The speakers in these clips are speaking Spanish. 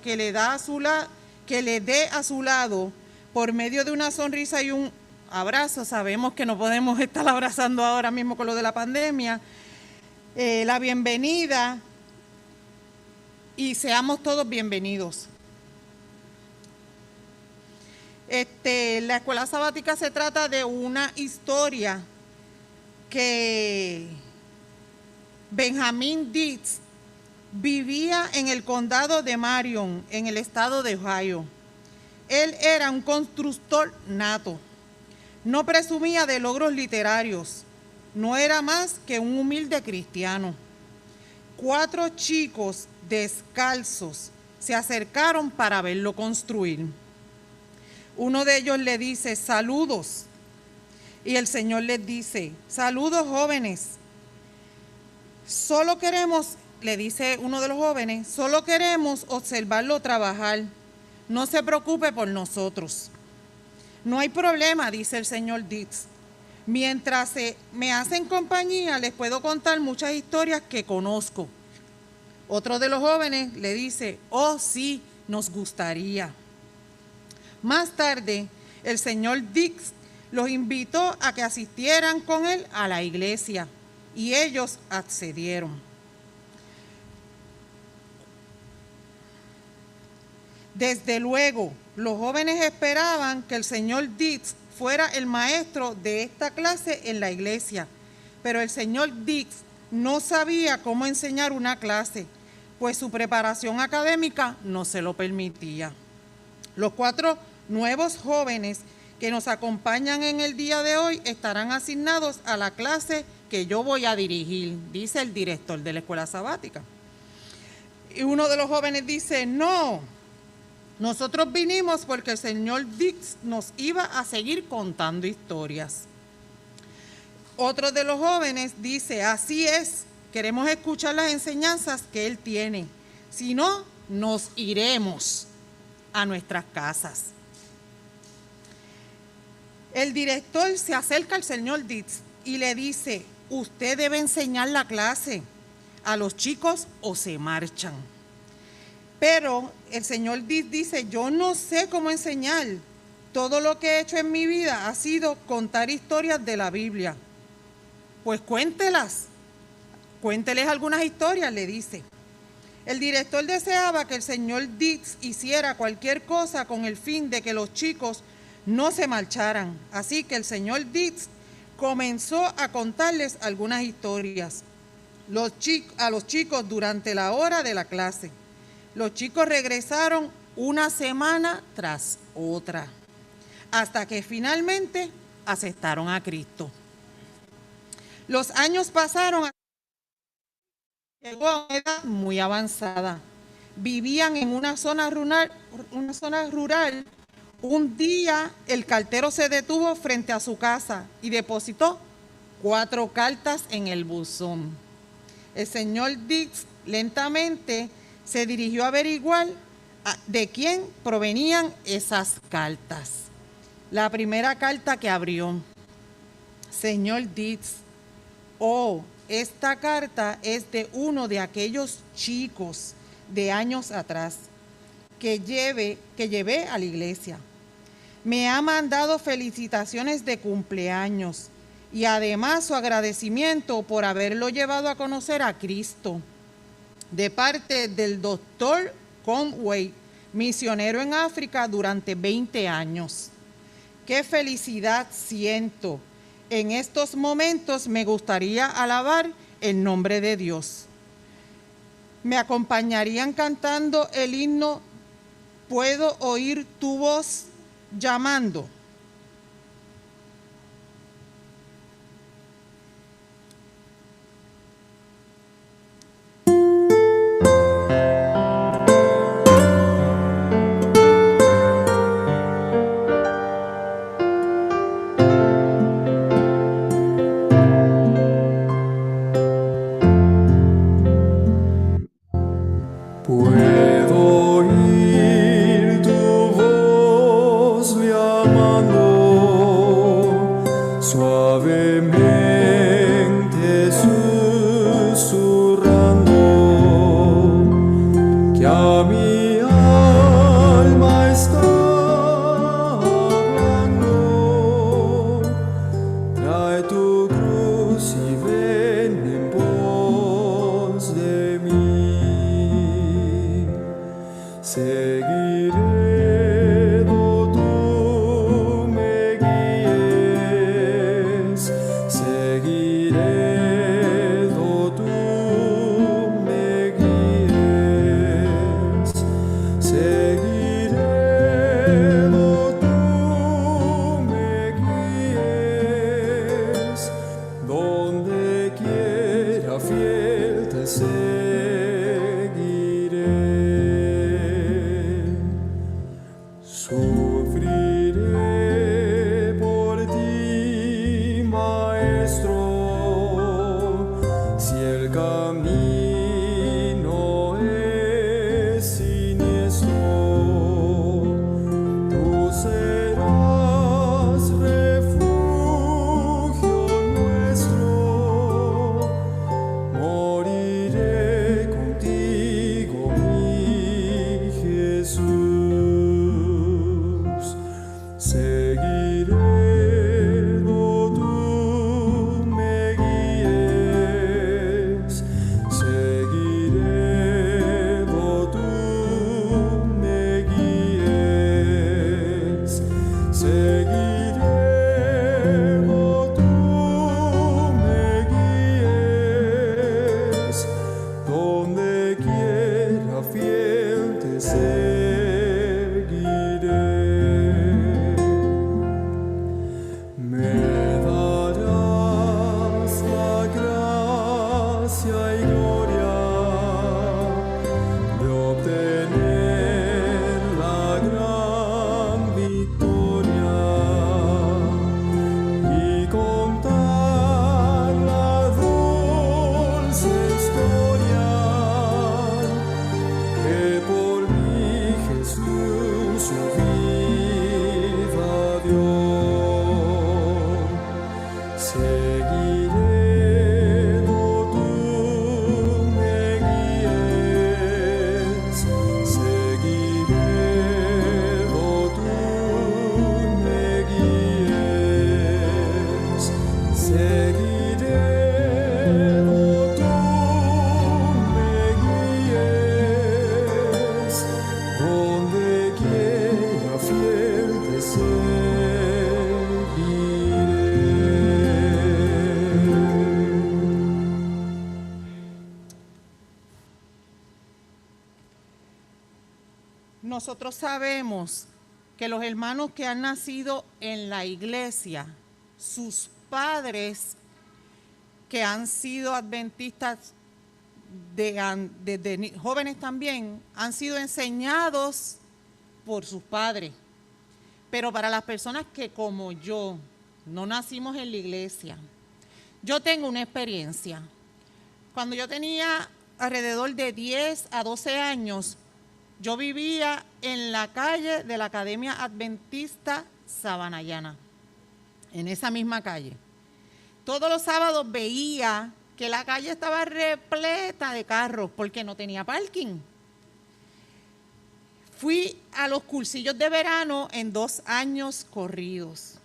que le dé a su lado por medio de una sonrisa y un abrazo. Sabemos que no podemos estar abrazando ahora mismo con lo de la pandemia. La bienvenida y seamos todos bienvenidos. La escuela sabática se trata de una historia que Benjamin Dietz vivía en el condado de Marion, en el estado de Ohio. Él era un constructor nato. No presumía de logros literarios. No era más que un humilde cristiano. 4 chicos descalzos se acercaron para verlo construir. Uno de ellos le dice, saludos. Y el Señor les dice, saludos jóvenes. Solo queremos, le dice uno de los jóvenes, solo queremos observarlo trabajar. No se preocupe por nosotros. No hay problema, dice el señor Dietz. Mientras me hacen compañía, les puedo contar muchas historias que conozco. Otro de los jóvenes le dice, oh sí, nos gustaría. Más tarde, el señor Dietz los invitó a que asistieran con él a la iglesia y ellos accedieron. Desde luego, los jóvenes esperaban que el señor Dietz fuera el maestro de esta clase en la iglesia, pero el señor Dietz no sabía cómo enseñar una clase, pues su preparación académica no se lo permitía. Los 4 nuevos jóvenes que nos acompañan en el día de hoy estarán asignados a la clase que yo voy a dirigir, dice el director de la escuela sabática. Y uno de los jóvenes dice, no, nosotros vinimos porque el señor Dietz nos iba a seguir contando historias. Otro de los jóvenes dice, así es, queremos escuchar las enseñanzas que él tiene. Si no, nos iremos a nuestras casas. El director se acerca al señor Dietz y le dice, usted debe enseñar la clase a los chicos o se marchan. Pero el señor Dietz dice, yo no sé cómo enseñar. Todo lo que he hecho en mi vida ha sido contar historias de la Biblia. Pues cuénteles algunas historias, le dice. El director deseaba que el señor Dietz hiciera cualquier cosa con el fin de que los chicos no se marcharan. Así que el señor Dietz comenzó a contarles algunas historias a los chicos durante la hora de la clase. Los chicos regresaron una semana tras otra, hasta que finalmente aceptaron a Cristo. Los años pasaron, llegó a una edad muy avanzada. Vivían en una zona rural. Un día el cartero se detuvo frente a su casa y depositó 4 cartas en el buzón. El señor Dietz lentamente se dirigió a averiguar de quién provenían esas cartas. La primera carta que abrió, señor Dietz, esta carta es de uno de aquellos chicos de años atrás que llevé a la iglesia. Me ha mandado felicitaciones de cumpleaños y además su agradecimiento por haberlo llevado a conocer a Cristo, de parte del doctor Conway, misionero en África durante 20 años. ¡Qué felicidad siento! En estos momentos me gustaría alabar el nombre de Dios. ¿Me acompañarían cantando el himno Puedo oír tu voz llamando? Puedo oír tu voz llamando. Seguiré do tú me guíes, seguiré do tú me guíes, seguiré do tú me guíes, donde quiera fiel te seguiré. Sufriré por ti, Maestro, si el camino es siniestro. Tú serás refugio nuestro. Moriré contigo, mi Jesús. Seguiré do tú me guíes, seguiré do tú me guíes, seguiré do tú me guíes, donde quiera fiel te seguiré. Me darás la gracia y gloria de obtener la gran victoria y contar la dulce historia que por mí Jesús su vida dio. Seguiré do tú me guíes, seguiré do tú me guíes, seguiré do tú me guíes, donde quiera fiel te seguiré. Nosotros sabemos que los hermanos que han nacido en la iglesia, sus padres que han sido adventistas desde jóvenes también, han sido enseñados por sus padres. Pero para las personas que como yo no nacimos en la iglesia, yo tengo una experiencia. Cuando yo tenía alrededor de 10 a 12 años, yo vivía en la calle de la Academia Adventista Sabanayana, en esa misma calle. Todos los sábados veía que la calle estaba repleta de carros porque no tenía parking. Fui a los cursillos de verano en 2 años corridos.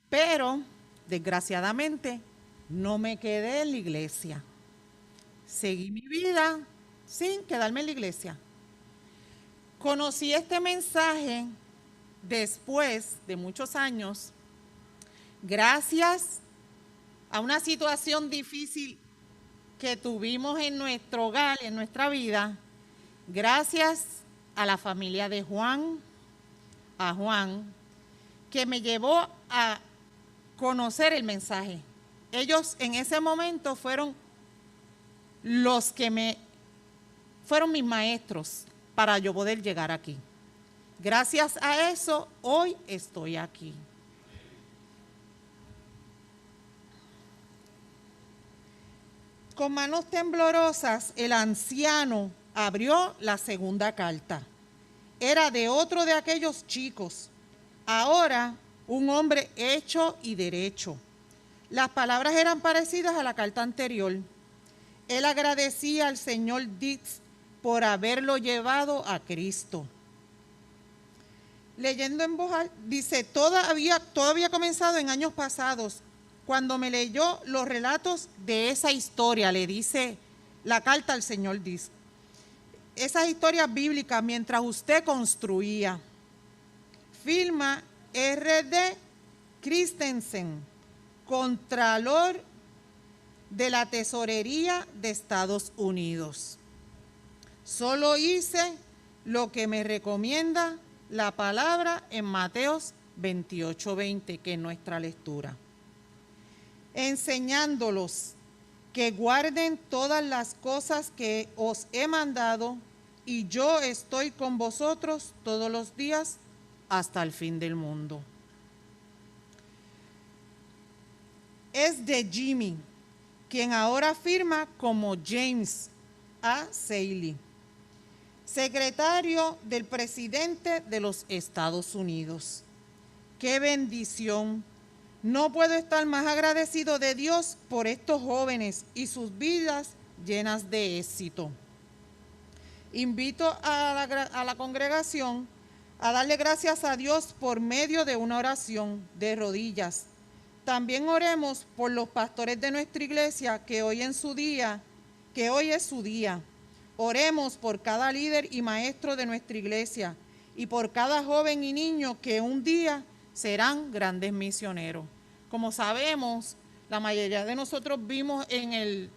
Pero, desgraciadamente, no me quedé en la iglesia. Seguí mi vida sin quedarme en la iglesia. Conocí este mensaje después de muchos años, gracias a una situación difícil que tuvimos en nuestro hogar, en nuestra vida, gracias a la familia de Juan, que me llevó a conocer el mensaje. Ellos en ese momento fueron fueron mis maestros para yo poder llegar aquí. Gracias a eso, hoy estoy aquí. Con manos temblorosas, el anciano abrió la segunda carta. Era de otro de aquellos chicos, ahora un hombre hecho y derecho. Las palabras eran parecidas a la carta anterior. Él agradecía al señor Dix por haberlo llevado a Cristo. Leyendo en voz alta, dice, todo había comenzado en años pasados, cuando me leyó los relatos de esa historia, le dice la carta al señor Dix. esas historias bíblicas mientras usted construía. Firma R.D. Christensen, Contralor de la Tesorería de Estados Unidos. Solo hice lo que me recomienda la palabra en Mateos 28:20, que es nuestra lectura. Enseñándolos que guarden todas las cosas que os he mandado, y yo estoy con vosotros todos los días hasta el fin del mundo. Es de Jimmy, quien ahora firma como James A. Saley, secretario del presidente de los Estados Unidos. ¡Qué bendición! No puedo estar más agradecido de Dios por estos jóvenes y sus vidas llenas de éxito. Invito a la congregación a darle gracias a Dios por medio de una oración de rodillas. También oremos por los pastores de nuestra iglesia que hoy es su día. Oremos por cada líder y maestro de nuestra iglesia y por cada joven y niño que un día serán grandes misioneros. Como sabemos, la mayoría de nosotros vimos en el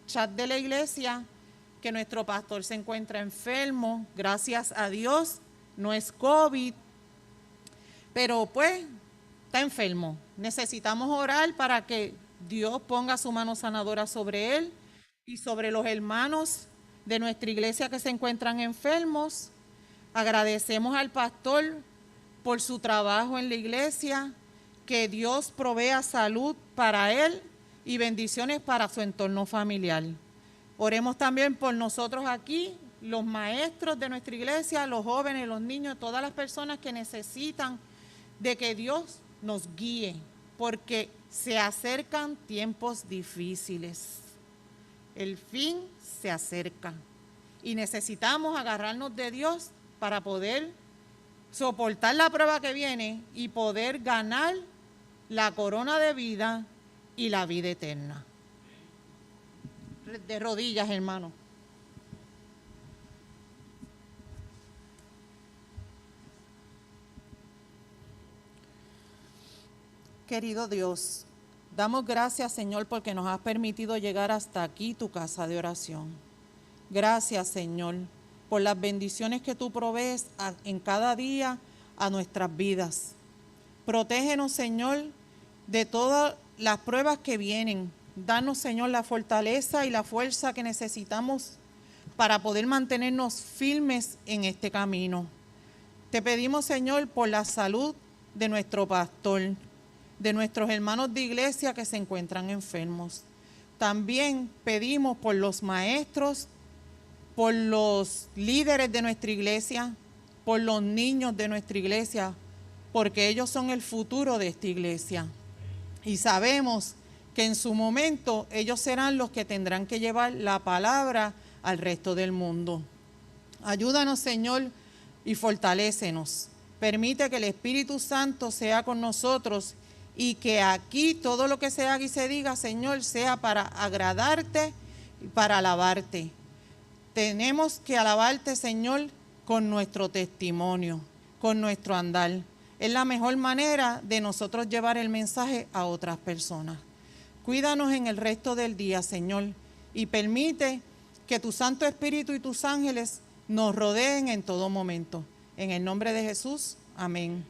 chat de la iglesia que nuestro pastor se encuentra enfermo. Gracias a Dios, no es COVID, pero pues está enfermo. Necesitamos orar para que Dios ponga su mano sanadora sobre él y sobre los hermanos de nuestra iglesia que se encuentran enfermos. Agradecemos al pastor por su trabajo en la iglesia, que Dios provea salud para él y bendiciones para su entorno familiar. Oremos también por nosotros aquí, los maestros de nuestra iglesia, los jóvenes, los niños, todas las personas que necesitan de que Dios nos guíe, porque se acercan tiempos difíciles. El fin se acerca y necesitamos agarrarnos de Dios para poder soportar la prueba que viene y poder ganar la corona de vida y la vida eterna. De rodillas, hermano. Querido Dios, damos gracias, Señor, porque nos has permitido llegar hasta aquí, tu casa de oración. Gracias, Señor, por las bendiciones que tú provees en cada día a nuestras vidas. Protégenos, Señor, de todas las pruebas que vienen. Danos, Señor, la fortaleza y la fuerza que necesitamos para poder mantenernos firmes en este camino. Te pedimos, Señor, por la salud de nuestro pastor, de nuestros hermanos de iglesia que se encuentran enfermos. También pedimos por los maestros, por los líderes de nuestra iglesia, por los niños de nuestra iglesia, porque ellos son el futuro de esta iglesia. Y sabemos que en su momento ellos serán los que tendrán que llevar la palabra al resto del mundo. Ayúdanos, Señor, y fortalécenos. Permite que el Espíritu Santo sea con nosotros y que aquí todo lo que se haga y se diga, Señor, sea para agradarte y para alabarte. Tenemos que alabarte, Señor, con nuestro testimonio, con nuestro andar. Es la mejor manera de nosotros llevar el mensaje a otras personas. Cuídanos en el resto del día, Señor, y permite que tu Santo Espíritu y tus ángeles nos rodeen en todo momento. En el nombre de Jesús, amén.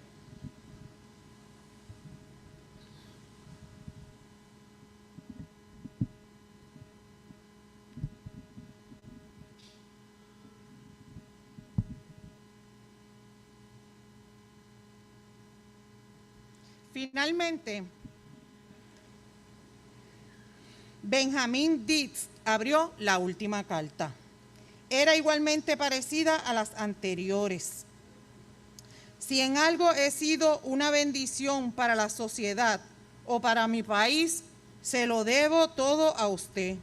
Finalmente, Benjamin Dietz abrió la última carta. Era igualmente parecida a las anteriores. Si en algo he sido una bendición para la sociedad o para mi país, se lo debo todo a usted.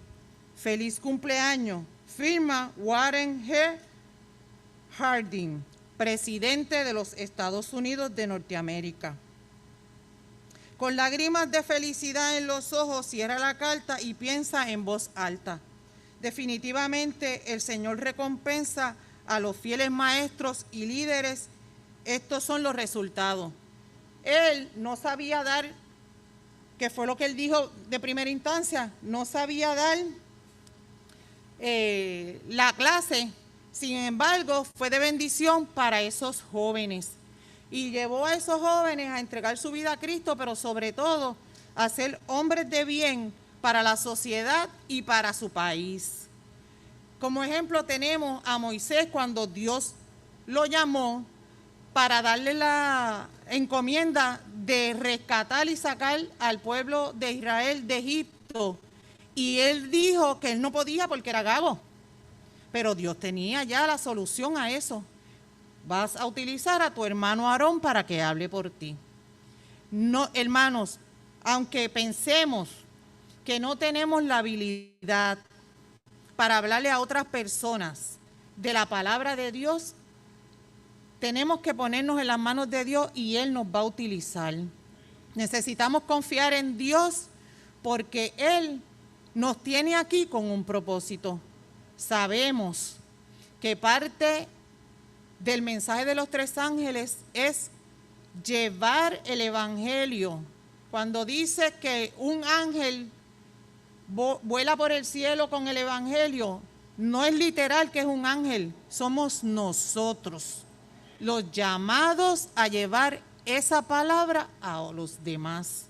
Feliz cumpleaños. Firma Warren G. Harding, presidente de los Estados Unidos de Norteamérica. Con lágrimas de felicidad en los ojos, cierra la carta y piensa en voz alta. Definitivamente el Señor recompensa a los fieles maestros y líderes. Estos son los resultados. Él no sabía dar, que fue lo que él dijo de primera instancia, no sabía dar la clase. Sin embargo, fue de bendición para esos jóvenes y llevó a esos jóvenes a entregar su vida a Cristo, pero sobre todo a ser hombres de bien para la sociedad y para su país. Como ejemplo tenemos a Moisés cuando Dios lo llamó para darle la encomienda de rescatar y sacar al pueblo de Israel de Egipto. Y él dijo que él no podía porque era gago. Pero Dios tenía ya la solución a eso. Vas a utilizar a tu hermano Aarón para que hable por ti. No, hermanos, aunque pensemos que no tenemos la habilidad para hablarle a otras personas de la palabra de Dios, tenemos que ponernos en las manos de Dios y Él nos va a utilizar. Necesitamos confiar en Dios porque Él nos tiene aquí con un propósito. Sabemos que parte del mensaje de los 3 ángeles es llevar el evangelio. Cuando dice que un ángel vuela por el cielo con el evangelio, no es literal que es un ángel, somos nosotros los llamados a llevar esa palabra a los demás.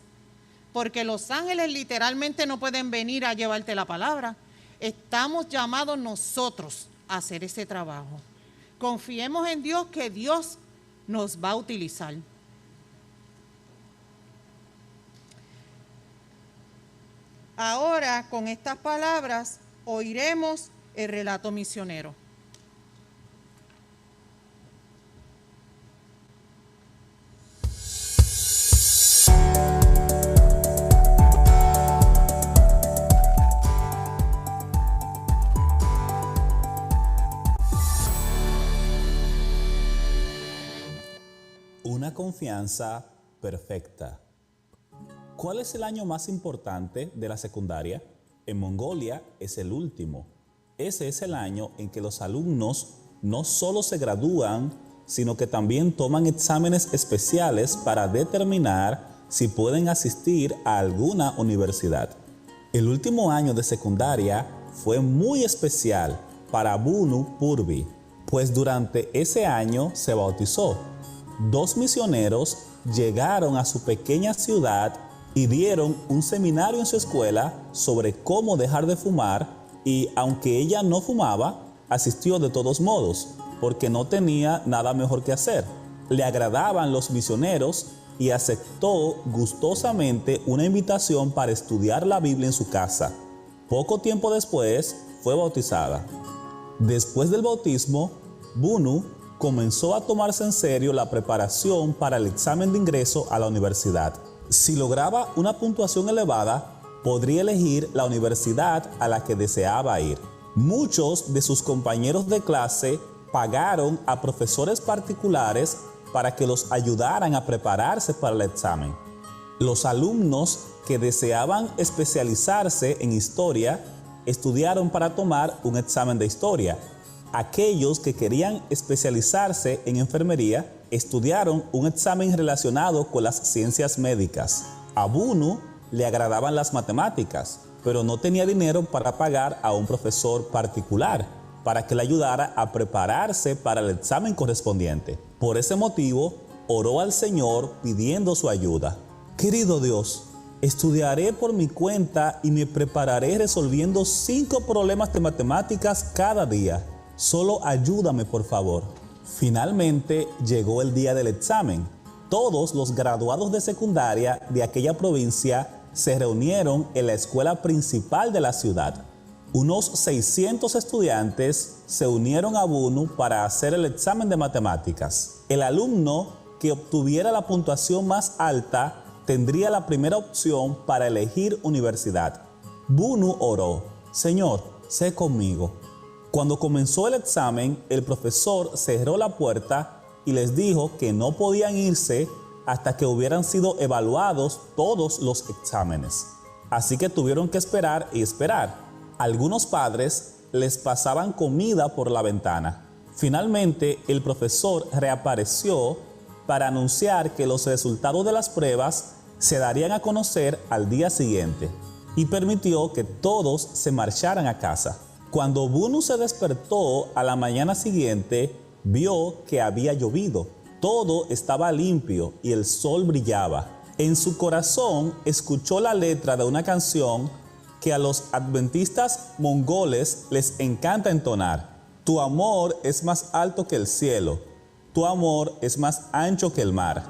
Porque los ángeles literalmente no pueden venir a llevarte la palabra. Estamos llamados nosotros a hacer ese trabajo. Confiemos en Dios que Dios nos va a utilizar. Ahora, con estas palabras, oiremos el relato misionero. Una confianza perfecta. ¿Cuál es el año más importante de la secundaria? En Mongolia es el último. Ese es el año en que los alumnos no solo se gradúan, sino que también toman exámenes especiales para determinar si pueden asistir a alguna universidad. El último año de secundaria fue muy especial para Bunu Purvi, pues durante ese año se bautizó. 2 misioneros llegaron a su pequeña ciudad y dieron un seminario en su escuela sobre cómo dejar de fumar y, aunque ella no fumaba, asistió de todos modos, porque no tenía nada mejor que hacer. Le agradaban los misioneros y aceptó gustosamente una invitación para estudiar la Biblia en su casa. Poco tiempo después fue bautizada. Después del bautismo, Bunu comenzó a tomarse en serio la preparación para el examen de ingreso a la universidad. Si lograba una puntuación elevada, podría elegir la universidad a la que deseaba ir. Muchos de sus compañeros de clase pagaron a profesores particulares para que los ayudaran a prepararse para el examen. Los alumnos que deseaban especializarse en historia estudiaron para tomar un examen de historia. Aquellos que querían especializarse en enfermería estudiaron un examen relacionado con las ciencias médicas. A Bunu le agradaban las matemáticas, pero no tenía dinero para pagar a un profesor particular para que le ayudara a prepararse para el examen correspondiente. Por ese motivo, oró al Señor pidiendo su ayuda. Querido Dios, estudiaré por mi cuenta y me prepararé resolviendo 5 problemas de matemáticas cada día. Solo ayúdame, por favor. Finalmente llegó el día del examen. Todos los graduados de secundaria de aquella provincia se reunieron en la escuela principal de la ciudad. Unos 600 estudiantes se unieron a Bunu para hacer el examen de matemáticas. El alumno que obtuviera la puntuación más alta tendría la primera opción para elegir universidad. Bunu oró: Señor, sé conmigo. Cuando comenzó el examen, el profesor cerró la puerta y les dijo que no podían irse hasta que hubieran sido evaluados todos los exámenes. Así que tuvieron que esperar y esperar. Algunos padres les pasaban comida por la ventana. Finalmente, el profesor reapareció para anunciar que los resultados de las pruebas se darían a conocer al día siguiente y permitió que todos se marcharan a casa. Cuando Bunu se despertó a la mañana siguiente, vio que había llovido. Todo estaba limpio y el sol brillaba. En su corazón escuchó la letra de una canción que a los adventistas mongoles les encanta entonar. Tu amor es más alto que el cielo, tu amor es más ancho que el mar.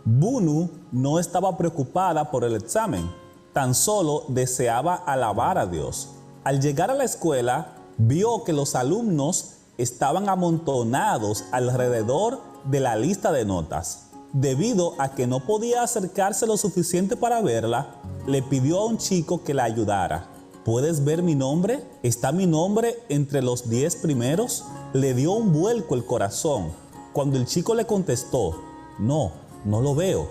Bunu no estaba preocupada por el examen, tan solo deseaba alabar a Dios. Al llegar a la escuela, vio que los alumnos estaban amontonados alrededor de la lista de notas. Debido a que no podía acercarse lo suficiente para verla, le pidió a un chico que la ayudara. ¿Puedes ver mi nombre? ¿Está mi nombre entre los 10 primeros? Le dio un vuelco el corazón cuando el chico le contestó, no lo veo.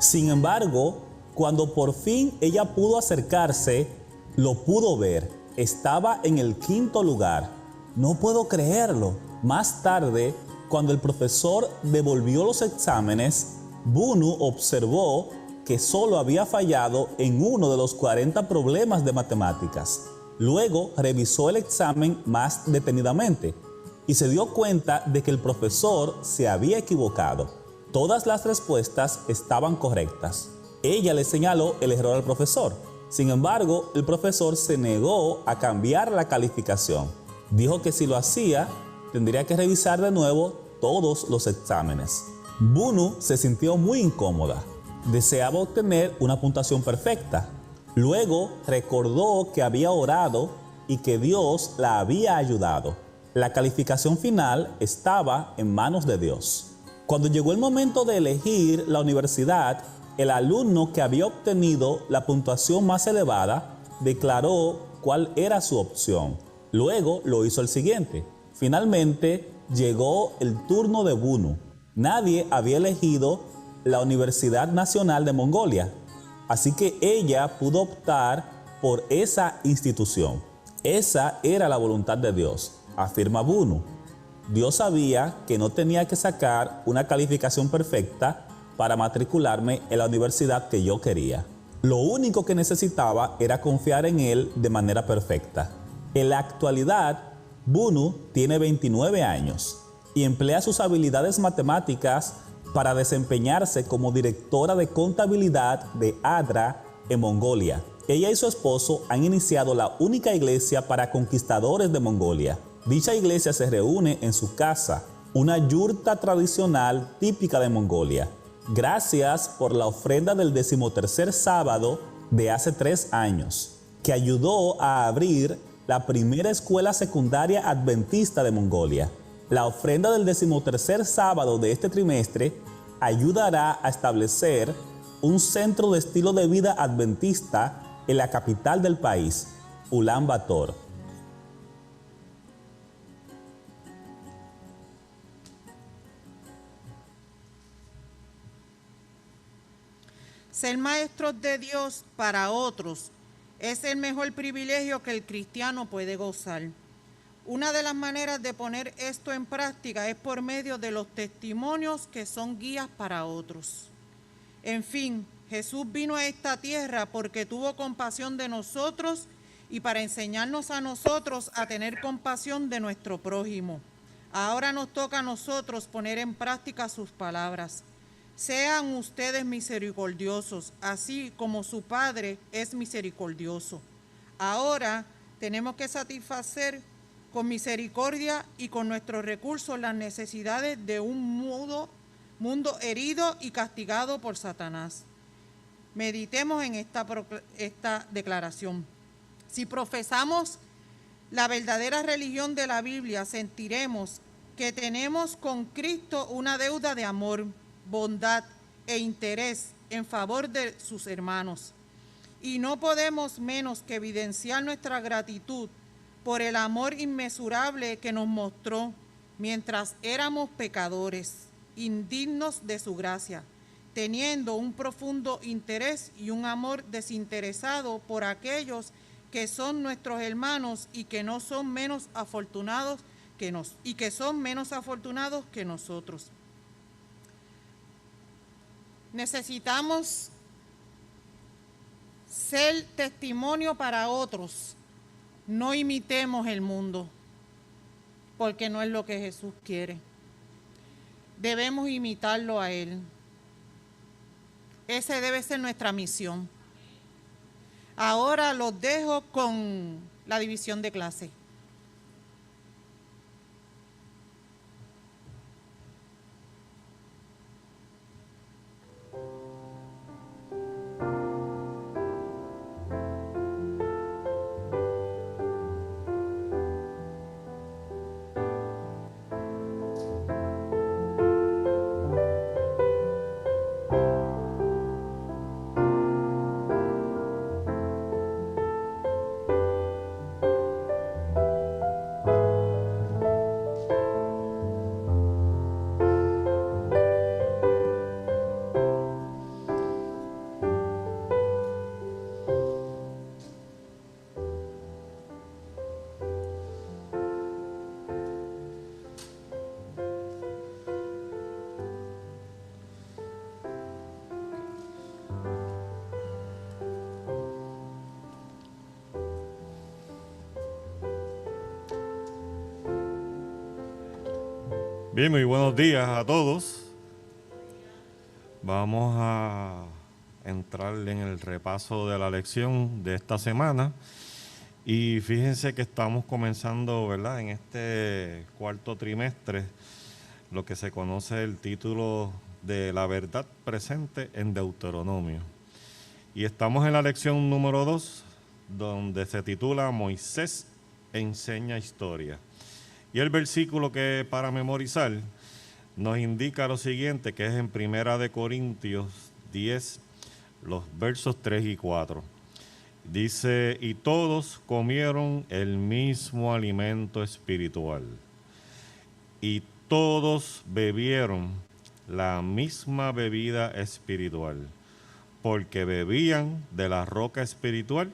Sin embargo, cuando por fin ella pudo acercarse, lo pudo ver. Estaba en el 5º lugar. No puedo creerlo. Más tarde, cuando el profesor devolvió los exámenes, Bunu observó que solo había fallado en uno de los 40 problemas de matemáticas. Luego revisó el examen más detenidamente y se dio cuenta de que el profesor se había equivocado. Todas las respuestas estaban correctas. Ella le señaló el error al profesor. Sin embargo, el profesor se negó a cambiar la calificación. Dijo que si lo hacía, tendría que revisar de nuevo todos los exámenes. Bunu se sintió muy incómoda. Deseaba obtener una puntuación perfecta. Luego recordó que había orado y que Dios la había ayudado. La calificación final estaba en manos de Dios. Cuando llegó el momento de elegir la universidad, el alumno que había obtenido la puntuación más elevada declaró cuál era su opción. Luego lo hizo el siguiente. Finalmente llegó el turno de Bunu. Nadie había elegido la Universidad Nacional de Mongolia, así que ella pudo optar por esa institución. Esa era la voluntad de Dios, afirma Bunu. Dios sabía que no tenía que sacar una calificación perfecta para matricularme en la universidad que yo quería. Lo único que necesitaba era confiar en Él de manera perfecta. En la actualidad, Bunu tiene 29 años y emplea sus habilidades matemáticas para desempeñarse como directora de contabilidad de Adra en Mongolia. Ella y su esposo han iniciado la única iglesia para conquistadores de Mongolia. Dicha iglesia se reúne en su casa, una yurta tradicional típica de Mongolia. Gracias por la ofrenda del 13º sábado de hace 3 años, que ayudó a abrir la primera escuela secundaria adventista de Mongolia. La ofrenda del 13º sábado de este trimestre ayudará a establecer un centro de estilo de vida adventista en la capital del país, Ulan Bator. Ser maestros de Dios para otros es el mejor privilegio que el cristiano puede gozar. Una de las maneras de poner esto en práctica es por medio de los testimonios que son guías para otros. En fin, Jesús vino a esta tierra porque tuvo compasión de nosotros y para enseñarnos a nosotros a tener compasión de nuestro prójimo. Ahora nos toca a nosotros poner en práctica sus palabras. Sean ustedes misericordiosos, así como su Padre es misericordioso. Ahora tenemos que satisfacer con misericordia y con nuestros recursos las necesidades de un mundo herido y castigado por Satanás. Meditemos en esta declaración. Si profesamos la verdadera religión de la Biblia, sentiremos que tenemos con Cristo una deuda de amor, bondad e interés en favor de sus hermanos. Y no podemos menos que evidenciar nuestra gratitud por el amor inmesurable que nos mostró mientras éramos pecadores, indignos de su gracia, teniendo un profundo interés y un amor desinteresado por aquellos que son nuestros hermanos y que no son menos afortunados que son menos afortunados que nosotros. Necesitamos ser testimonio para otros. No imitemos el mundo, porque no es lo que Jesús quiere. Debemos imitarlo a Él. Esa debe ser nuestra misión. Ahora los dejo con la división de clase. Bien, muy buenos días a todos. Vamos a entrar en el repaso de la lección de esta semana. Y fíjense que estamos comenzando, ¿verdad?, en este cuarto trimestre, lo que se conoce el título de la verdad presente en Deuteronomio. Y estamos en la lección número 2, donde se titula Moisés enseña historia. Y el versículo que para memorizar nos indica lo siguiente, que es en 1 Corintios 10, los versos 3 y 4. Dice, y todos comieron el mismo alimento espiritual, y todos bebieron la misma bebida espiritual, porque bebían de la roca espiritual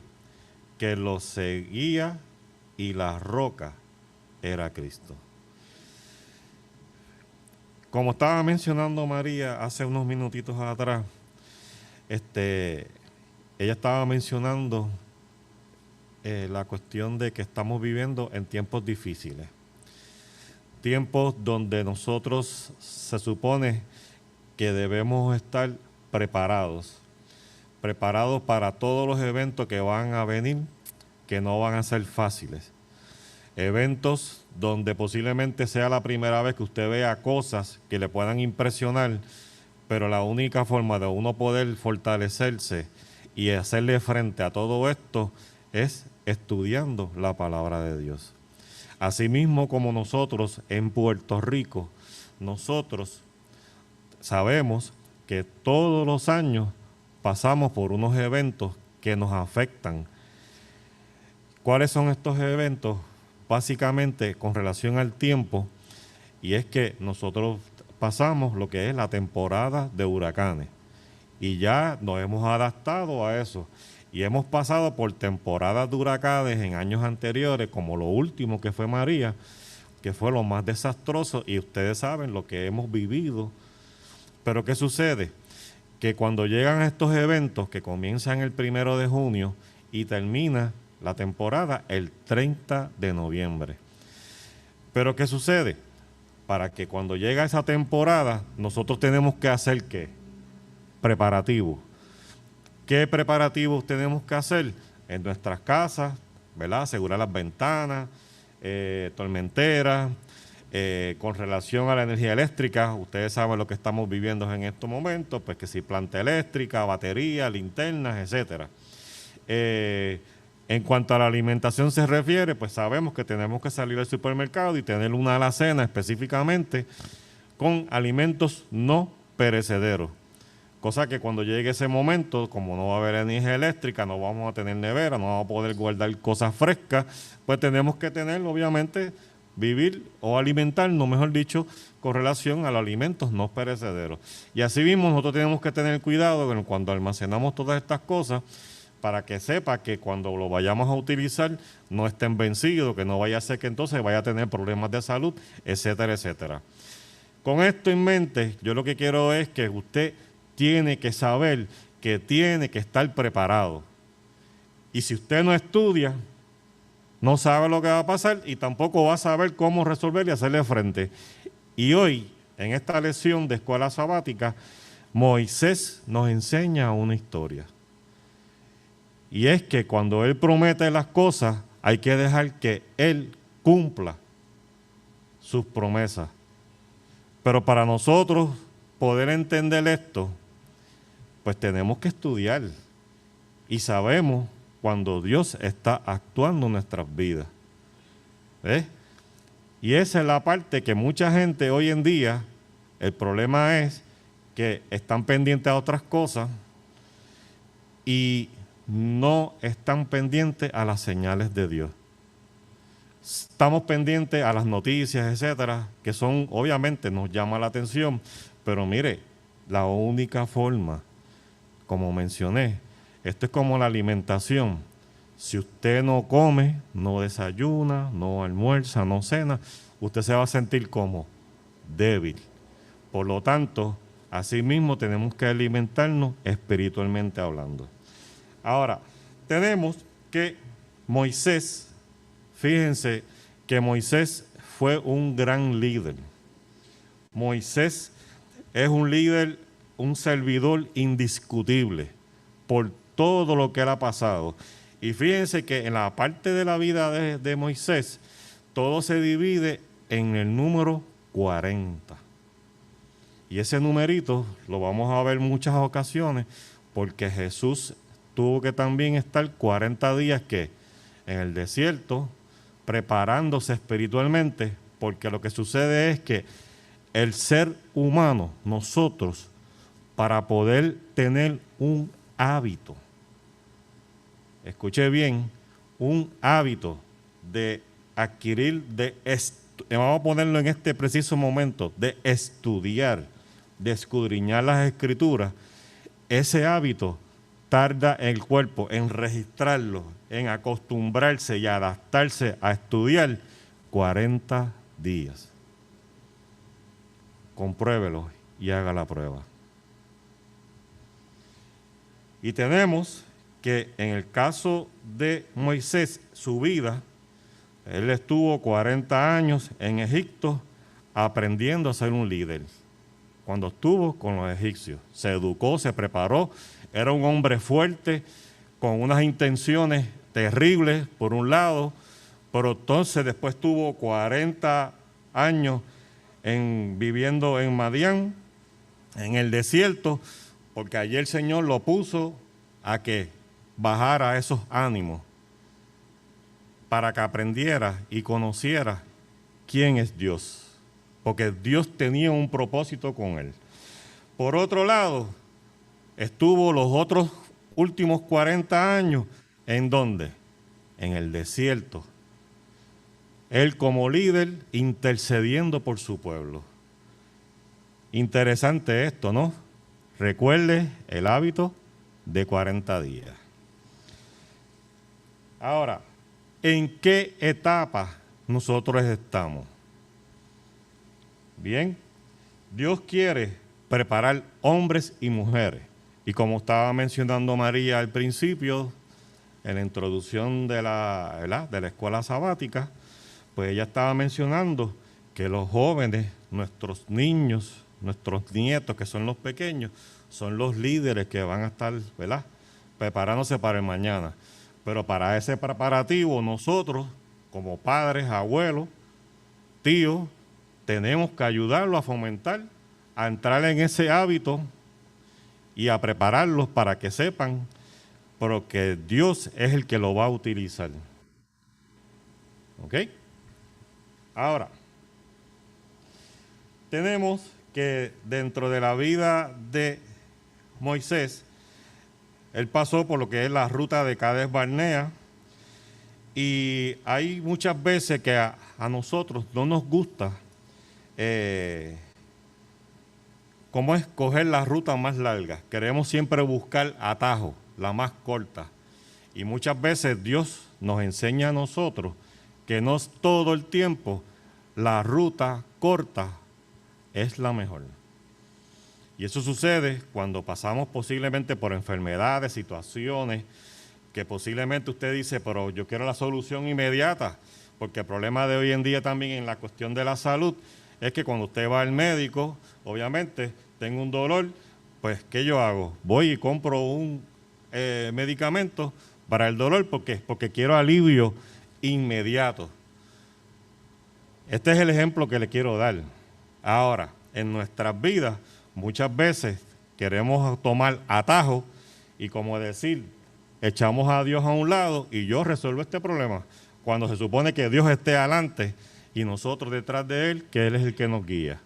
que los seguía, y la roca era Cristo. Como estaba mencionando María hace unos minutitos atrás, ella estaba mencionando la cuestión de que estamos viviendo en tiempos difíciles. Tiempos donde nosotros se supone que debemos estar preparados para todos los eventos que van a venir, que no van a ser fáciles. Eventos donde posiblemente sea la primera vez que usted vea cosas que le puedan impresionar, pero la única forma de uno poder fortalecerse y hacerle frente a todo esto es estudiando la palabra de Dios. Asimismo como nosotros en Puerto Rico, nosotros sabemos que todos los años pasamos por unos eventos que nos afectan. ¿Cuáles son estos eventos? Básicamente con relación al tiempo, y es que nosotros pasamos lo que es la temporada de huracanes y ya nos hemos adaptado a eso y hemos pasado por temporadas de huracanes en años anteriores, como lo último que fue María, que fue lo más desastroso, y ustedes saben lo que hemos vivido. Pero ¿qué sucede? Que cuando llegan estos eventos que comienzan el 1 de junio y termina la temporada el 30 de noviembre. Pero ¿qué sucede? Para que cuando llega esa temporada, nosotros tenemos que hacer ¿qué? Preparativos. ¿Qué preparativos tenemos que hacer? En nuestras casas, ¿verdad? Asegurar las ventanas, tormenteras, con relación a la energía eléctrica, ustedes saben lo que estamos viviendo en estos momentos, pues que si planta eléctrica, batería, linternas, etcétera. En cuanto a la alimentación se refiere, pues sabemos que tenemos que salir al supermercado y tener una alacena específicamente con alimentos no perecederos. Cosa que cuando llegue ese momento, como no va a haber energía eléctrica, no vamos a tener nevera, no vamos a poder guardar cosas frescas, pues tenemos que tener, obviamente, vivir o alimentarnos, mejor dicho, con relación a los alimentos no perecederos. Y así mismo nosotros tenemos que tener cuidado cuando almacenamos todas estas cosas, para que sepa que cuando lo vayamos a utilizar no estén vencidos, que no vaya a ser que entonces vaya a tener problemas de salud, etcétera, etcétera. Con esto en mente, yo lo que quiero es que usted tiene que saber que tiene que estar preparado. Y si usted no estudia, no sabe lo que va a pasar y tampoco va a saber cómo resolver y hacerle frente. Y hoy, en esta lección de escuela sabática, Moisés nos enseña una historia. Y es que cuando él promete las cosas, hay que dejar que él cumpla sus promesas. Pero para nosotros poder entender esto, pues tenemos que estudiar. Y sabemos cuando Dios está actuando en nuestras vidas. ¿Ves? Y esa es la parte que mucha gente hoy en día, el problema es que están pendientes a otras cosas y no están pendientes a las señales de Dios. Estamos pendientes a las noticias, etcétera, que son, obviamente, nos llama la atención, pero mire, la única forma, como mencioné, esto es como la alimentación. Si usted no come, no desayuna, no almuerza, no cena, usted se va a sentir como débil. Por lo tanto, así mismo tenemos que alimentarnos espiritualmente hablando. Ahora, tenemos que Moisés, fíjense que Moisés fue un gran líder. Moisés es un líder, un servidor indiscutible por todo lo que él ha pasado. Y fíjense que en la parte de la vida de Moisés, todo se divide en el número 40. Y ese numerito lo vamos a ver muchas ocasiones porque Jesús tuvo que también estar 40 días que en el desierto preparándose espiritualmente, porque lo que sucede es que el ser humano, nosotros, para poder tener un hábito, escuche bien, un hábito de adquirir, vamos a ponerlo en este preciso momento, de estudiar, de escudriñar las escrituras, ese hábito tarda el cuerpo en registrarlo, en acostumbrarse y adaptarse a estudiar 40 días. Compruébelo y haga la prueba. Y tenemos que en el caso de Moisés, su vida, él estuvo 40 años en Egipto aprendiendo a ser un líder. Cuando estuvo con los egipcios, se educó, se preparó, era un hombre fuerte, con unas intenciones terribles, por un lado, pero entonces después tuvo 40 años viviendo en Madián, en el desierto, porque allí el Señor lo puso a que bajara esos ánimos, para que aprendiera y conociera quién es Dios, porque Dios tenía un propósito con él. Por otro lado, estuvo los otros últimos 40 años, ¿en dónde? En el desierto. Él como líder intercediendo por su pueblo. Interesante esto, ¿no? Recuerde el hábito de 40 días. Ahora, ¿en qué etapa nosotros estamos? Bien, Dios quiere preparar hombres y mujeres. Y como estaba mencionando María al principio, en la introducción de la escuela sabática, pues ella estaba mencionando que los jóvenes, nuestros niños, nuestros nietos, que son los pequeños, son los líderes que van a estar, ¿verdad?, preparándose para el mañana. Pero para ese preparativo, nosotros, como padres, abuelos, tíos, tenemos que ayudarlos a fomentar, a entrar en ese hábito y a prepararlos para que sepan, pero que Dios es el que lo va a utilizar. ¿Ok? Ahora, tenemos que dentro de la vida de Moisés, él pasó por lo que es la ruta de Cades Barnea, y hay muchas veces que a nosotros no nos gusta cómo escoger la ruta más larga. Queremos siempre buscar atajos, la más corta. Y muchas veces Dios nos enseña a nosotros que no es todo el tiempo la ruta corta es la mejor. Y eso sucede cuando pasamos posiblemente por enfermedades, situaciones, que posiblemente usted dice, pero yo quiero la solución inmediata, porque el problema de hoy en día también en la cuestión de la salud es que cuando usted va al médico, obviamente, tengo un dolor, pues, ¿qué yo hago? Voy y compro un medicamento para el dolor, ¿por qué? Porque quiero alivio inmediato. Este es el ejemplo que le quiero dar. Ahora, en nuestras vidas, muchas veces queremos tomar atajos y, como decir, echamos a Dios a un lado y yo resuelvo este problema, cuando se supone que Dios esté adelante y nosotros detrás de Él, que Él es el que nos guía.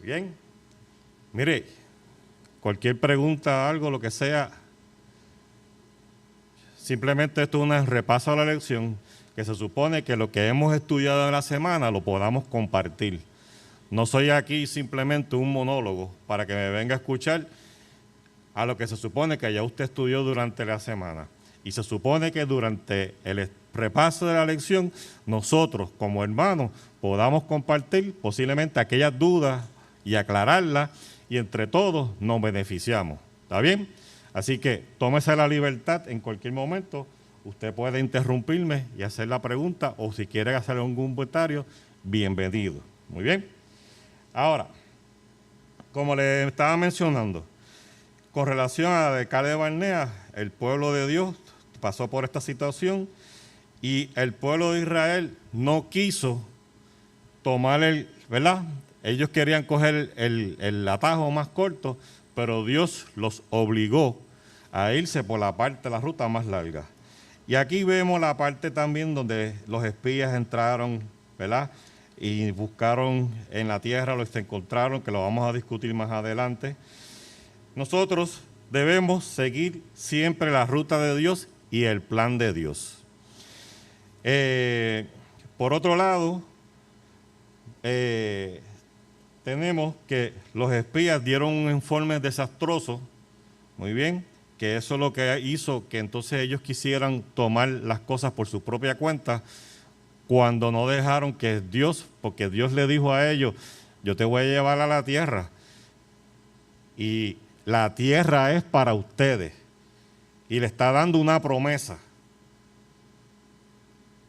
Bien, mire, cualquier pregunta, algo, lo que sea, simplemente esto es un repaso a la lección, que se supone que lo que hemos estudiado en la semana lo podamos compartir. No soy aquí simplemente un monólogo para que me venga a escuchar a lo que se supone que ya usted estudió durante la semana. Y se supone que durante el repaso de la lección, nosotros como hermanos podamos compartir posiblemente aquellas dudas y aclararlas, y entre todos nos beneficiamos. ¿Está bien? Así que tómese la libertad en cualquier momento. Usted puede interrumpirme y hacer la pregunta, o si quiere hacer algún comentario, bienvenido. Muy bien. Ahora, como le estaba mencionando, con relación a la de Cades Barnea, el pueblo de Dios pasó por esta situación y el pueblo de Israel no quiso tomar ¿verdad? Ellos querían coger el atajo más corto, pero Dios los obligó a irse por la parte de la ruta más larga. Y aquí vemos la parte también donde los espías entraron, ¿verdad? Y buscaron en la tierra, los encontraron, que lo vamos a discutir más adelante. Nosotros debemos seguir siempre la ruta de Dios y el plan de Dios. Por otro lado, tenemos que los espías dieron un informe desastroso, muy bien, que eso es lo que hizo que entonces ellos quisieran tomar las cosas por su propia cuenta, cuando no dejaron que Dios, porque Dios le dijo a ellos, yo te voy a llevar a la tierra, y la tierra es para ustedes, y le está dando una promesa.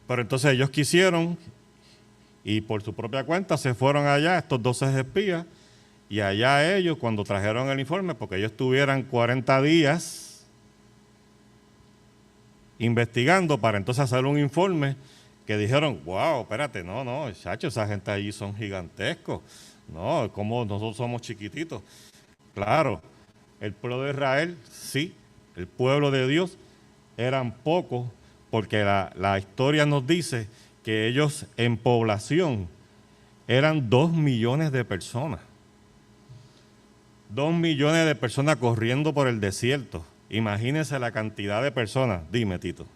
Pero entonces ellos quisieron, y por su propia cuenta se fueron allá, estos 12 espías, y allá ellos, cuando trajeron el informe, porque ellos estuvieran 40 días investigando para entonces hacer un informe, que dijeron, wow, espérate, no, chacho, esa gente allí son gigantescos, no, como nosotros somos chiquititos. Claro, el pueblo de Israel, sí, el pueblo de Dios, eran pocos, porque la historia nos dice que ellos en población eran 2 millones de personas. 2 millones de personas corriendo por el desierto. Imagínense la cantidad de personas. Dime, Tito.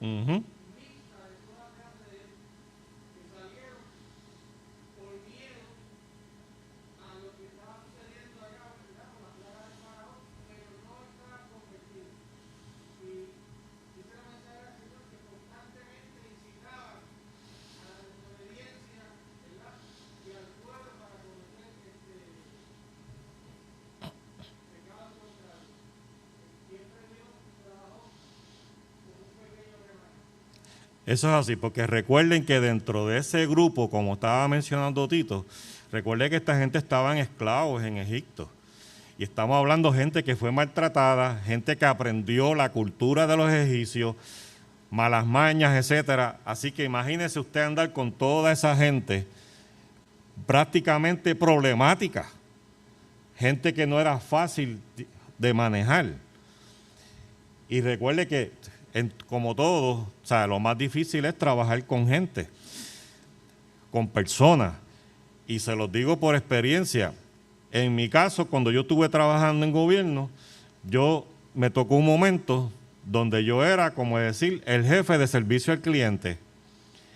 Uh-huh. Eso es así, porque recuerden que dentro de ese grupo, como estaba mencionando Tito, recuerden que esta gente estaban esclavos en Egipto. Y estamos hablando de gente que fue maltratada, gente que aprendió la cultura de los egipcios, malas mañas, etcétera. Así que imagínese usted andar con toda esa gente prácticamente problemática, gente que no era fácil de manejar. Y recuerde que, como todos, o sea, lo más difícil es trabajar con gente, con personas. Y se los digo por experiencia, En mi caso, cuando yo estuve trabajando en gobierno, me tocó un momento donde yo era, como decir, el jefe de servicio al cliente.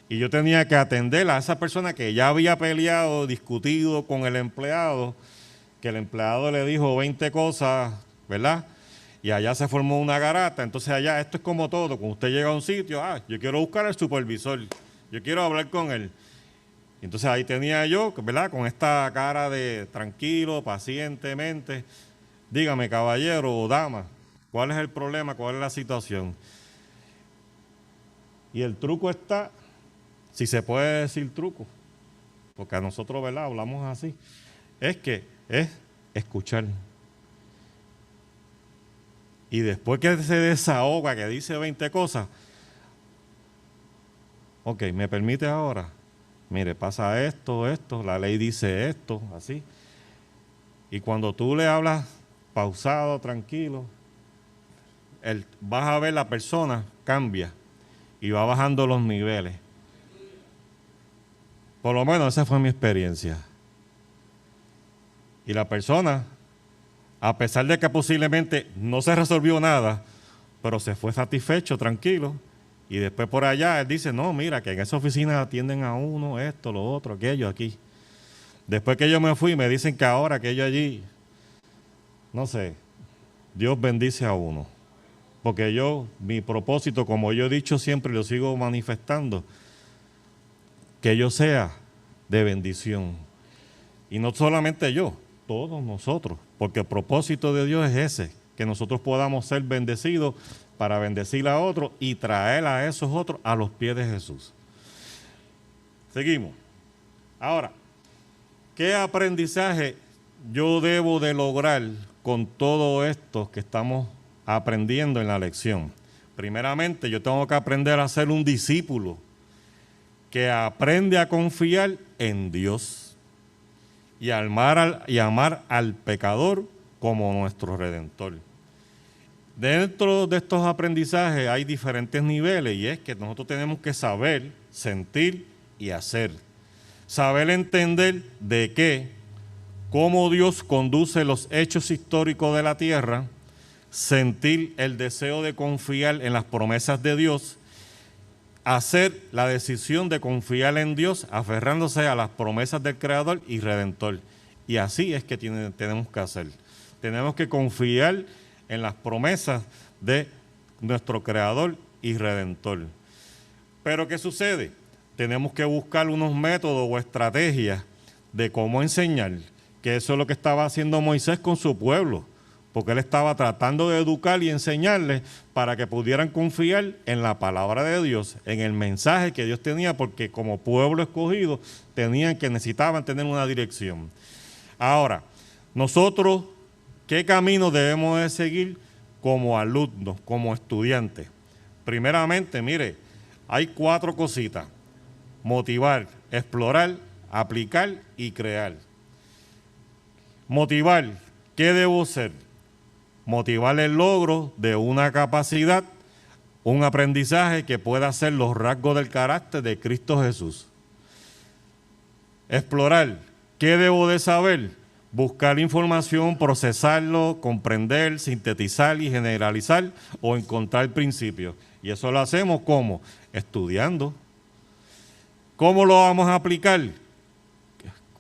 Y yo tenía que atender a esa persona que ya había peleado, discutido con el empleado, que el empleado le dijo 20 cosas, ¿verdad? Y allá se formó una garata. Entonces allá, esto es como todo, cuando usted llega a un sitio, yo quiero buscar al supervisor, yo quiero hablar con él. Entonces ahí tenía yo, ¿verdad? Con esta cara de tranquilo, pacientemente, dígame, caballero o dama, ¿cuál es el problema? ¿Cuál es la situación? Y el truco está, si se puede decir truco, porque a nosotros, ¿verdad? Hablamos así, es escuchar. Y después que se desahoga, que dice 20 cosas, ok, ¿me permite ahora? Mire, pasa esto, la ley dice esto, así. Y cuando tú le hablas pausado, tranquilo, vas a ver la persona cambia y va bajando los niveles. Por lo menos esa fue mi experiencia. Y la persona, a pesar de que posiblemente no se resolvió nada, pero se fue satisfecho, tranquilo. Y después por allá él dice, no, mira, que en esa oficina atienden a uno, esto, lo otro, aquello, aquí. Después que yo me fui, me dicen que ahora aquello allí, no sé, Dios bendice a uno. Porque mi propósito, como yo he dicho siempre y lo sigo manifestando, que yo sea de bendición. Y no solamente yo, todos nosotros, porque el propósito de Dios es ese, que nosotros podamos ser bendecidos para bendecir a otros y traer a esos otros a los pies de Jesús. Seguimos. Ahora, ¿qué aprendizaje yo debo de lograr con todo esto que estamos aprendiendo en la lección? Primeramente, yo tengo que aprender a ser un discípulo que aprende a confiar en Dios y amar al pecador como nuestro Redentor. Dentro de estos aprendizajes hay diferentes niveles y es que nosotros tenemos que saber, sentir y hacer. Saber entender cómo Dios conduce los hechos históricos de la tierra, sentir el deseo de confiar en las promesas de Dios, hacer la decisión de confiar en Dios, aferrándose a las promesas del Creador y Redentor. Y así es que tenemos que hacer. Tenemos que confiar en las promesas de nuestro Creador y Redentor. Pero ¿qué sucede? Tenemos que buscar unos métodos o estrategias de cómo enseñar, que eso es lo que estaba haciendo Moisés con su pueblo, porque él estaba tratando de educar y enseñarles para que pudieran confiar en la palabra de Dios, en el mensaje que Dios tenía, porque como pueblo escogido necesitaban tener una dirección. Ahora, nosotros, ¿qué camino debemos de seguir como alumnos, como estudiantes? Primeramente, mire, hay 4 cositas: motivar, explorar, aplicar y crear. Motivar, ¿qué debo hacer? Motivar el logro de una capacidad, un aprendizaje que pueda ser los rasgos del carácter de Cristo Jesús. Explorar, ¿qué debo de saber? Buscar información, procesarlo, comprender, sintetizar y generalizar o encontrar principios. Y eso lo hacemos ¿cómo? Estudiando. ¿Cómo lo vamos a aplicar?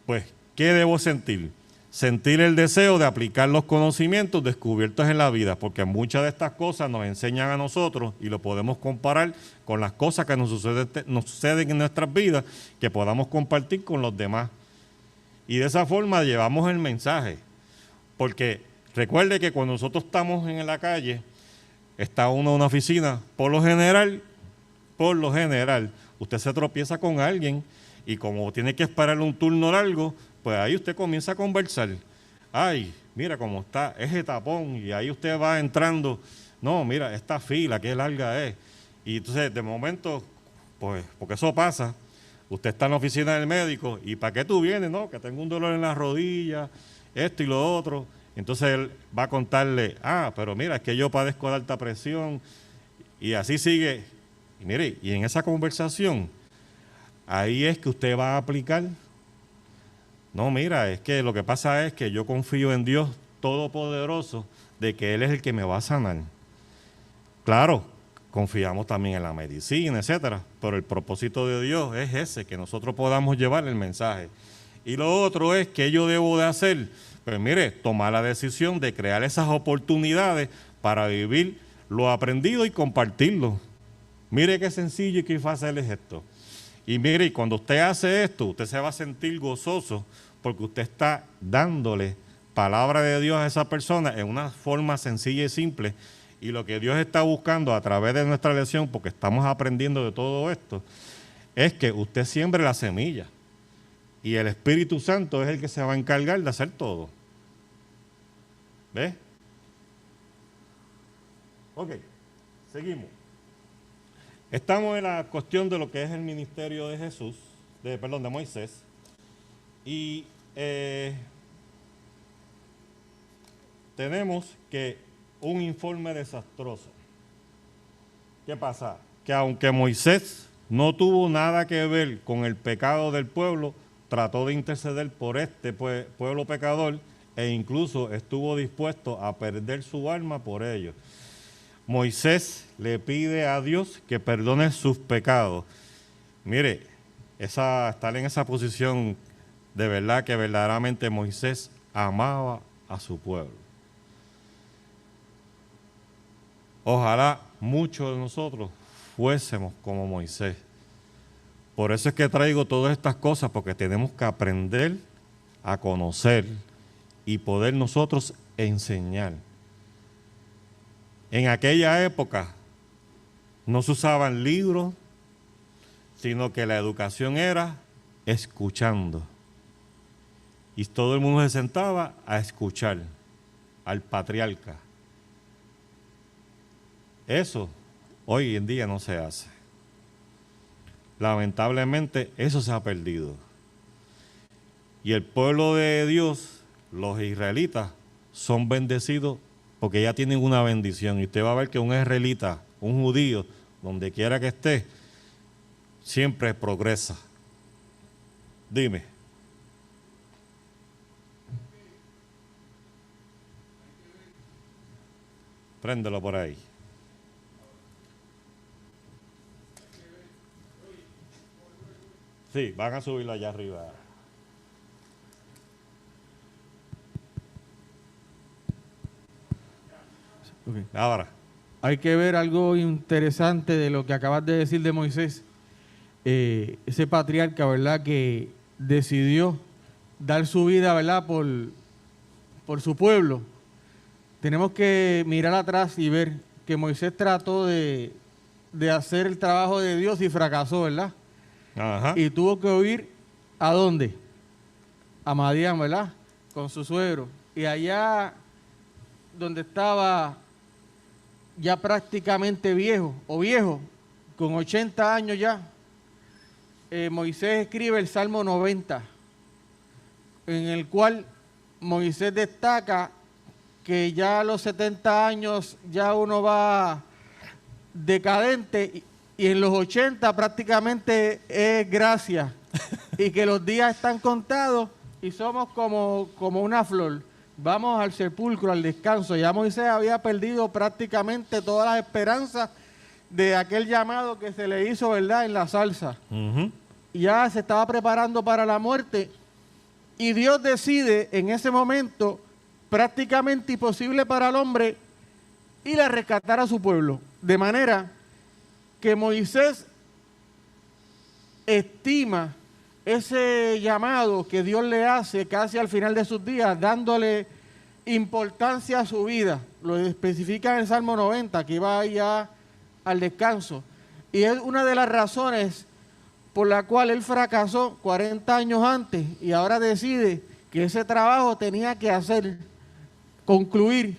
Pues, ¿qué debo sentir? Sentir el deseo de aplicar los conocimientos descubiertos en la vida, porque muchas de estas cosas nos enseñan a nosotros y lo podemos comparar con las cosas que nos suceden en nuestras vidas, que podamos compartir con los demás. Y de esa forma llevamos el mensaje, porque recuerde que cuando nosotros estamos en la calle, está uno en una oficina, por lo general, usted se tropieza con alguien y como tiene que esperar un turno largo, pues ahí usted comienza a conversar. Ay, mira cómo está ese tapón, y ahí usted va entrando. No, mira, esta fila, qué larga es. Y entonces, de momento, pues, porque eso pasa, usted está en la oficina del médico, ¿y para qué tú vienes? No, que tengo un dolor en la rodilla, esto y lo otro. Entonces él va a contarle, pero mira, es que yo padezco de alta presión, y así sigue. Y mire, y en esa conversación, ahí es que usted va a aplicar No, mira, es que lo que pasa es que yo confío en Dios Todopoderoso de que Él es el que me va a sanar. Claro, confiamos también en la medicina, etcétera, pero el propósito de Dios es ese, que nosotros podamos llevar el mensaje. Y lo otro es, ¿qué yo debo de hacer? Pues mire, tomar la decisión de crear esas oportunidades para vivir lo aprendido y compartirlo. Mire qué sencillo y qué fácil es esto. Y mire, cuando usted hace esto, usted se va a sentir gozoso porque usted está dándole palabra de Dios a esa persona en una forma sencilla y simple. Y lo que Dios está buscando a través de nuestra lección, porque estamos aprendiendo de todo esto, es que usted siembre la semilla. Y el Espíritu Santo es el que se va a encargar de hacer todo. ¿Ves? Ok, seguimos. Estamos en la cuestión de lo que es el ministerio de Jesús, de Moisés. Y tenemos que un informe desastroso. ¿Qué pasa? Que aunque Moisés no tuvo nada que ver con el pecado del pueblo, trató de interceder por este pueblo pecador e incluso estuvo dispuesto a perder su alma por ello. Moisés le pide a Dios que perdone sus pecados. Mire, estar en esa posición, de verdad que verdaderamente Moisés amaba a su pueblo. Ojalá muchos de nosotros fuésemos como Moisés. Por eso es que traigo todas estas cosas, porque tenemos que aprender a conocer y poder nosotros enseñar. En aquella época no se usaban libros, sino que la educación era escuchando. Y todo el mundo se sentaba a escuchar al patriarca. Eso hoy en día no se hace. Lamentablemente eso se ha perdido. Y el pueblo de Dios, los israelitas, son bendecidos porque ya tienen una bendición. Y usted va a ver que un israelita, un judío, donde quiera que esté, siempre progresa. Dime. Préndelo por ahí. Sí, van a subirlo allá arriba. Okay. Ahora. Hay que ver algo interesante de lo que acabas de decir de Moisés. Ese patriarca, ¿verdad?, que decidió dar su vida, ¿verdad?, por su pueblo. Tenemos que mirar atrás y ver que Moisés trató de hacer el trabajo de Dios y fracasó, ¿verdad? Ajá. Y tuvo que huir, ¿a dónde? A Madián, ¿verdad?, con su suegro. Y allá donde estaba ya prácticamente viejo, con 80 años ya, Moisés escribe el Salmo 90, en el cual Moisés destaca que ya a los 70 años ya uno va decadente y en los 80 prácticamente es gracia y que los días están contados y somos como una flor. Vamos al sepulcro, al descanso. Ya Moisés había perdido prácticamente todas las esperanzas de aquel llamado que se le hizo, ¿verdad?, en la zarza. Ya se estaba preparando para la muerte y Dios decide en ese momento, prácticamente imposible para el hombre, ir a rescatar a su pueblo. De manera que Moisés estima ese llamado que Dios le hace casi al final de sus días, dándole importancia a su vida. Lo especifica en el Salmo 90, que iba ya al descanso. Y es una de las razones por la cual él fracasó 40 años antes y ahora decide que ese trabajo tenía que hacer, concluir,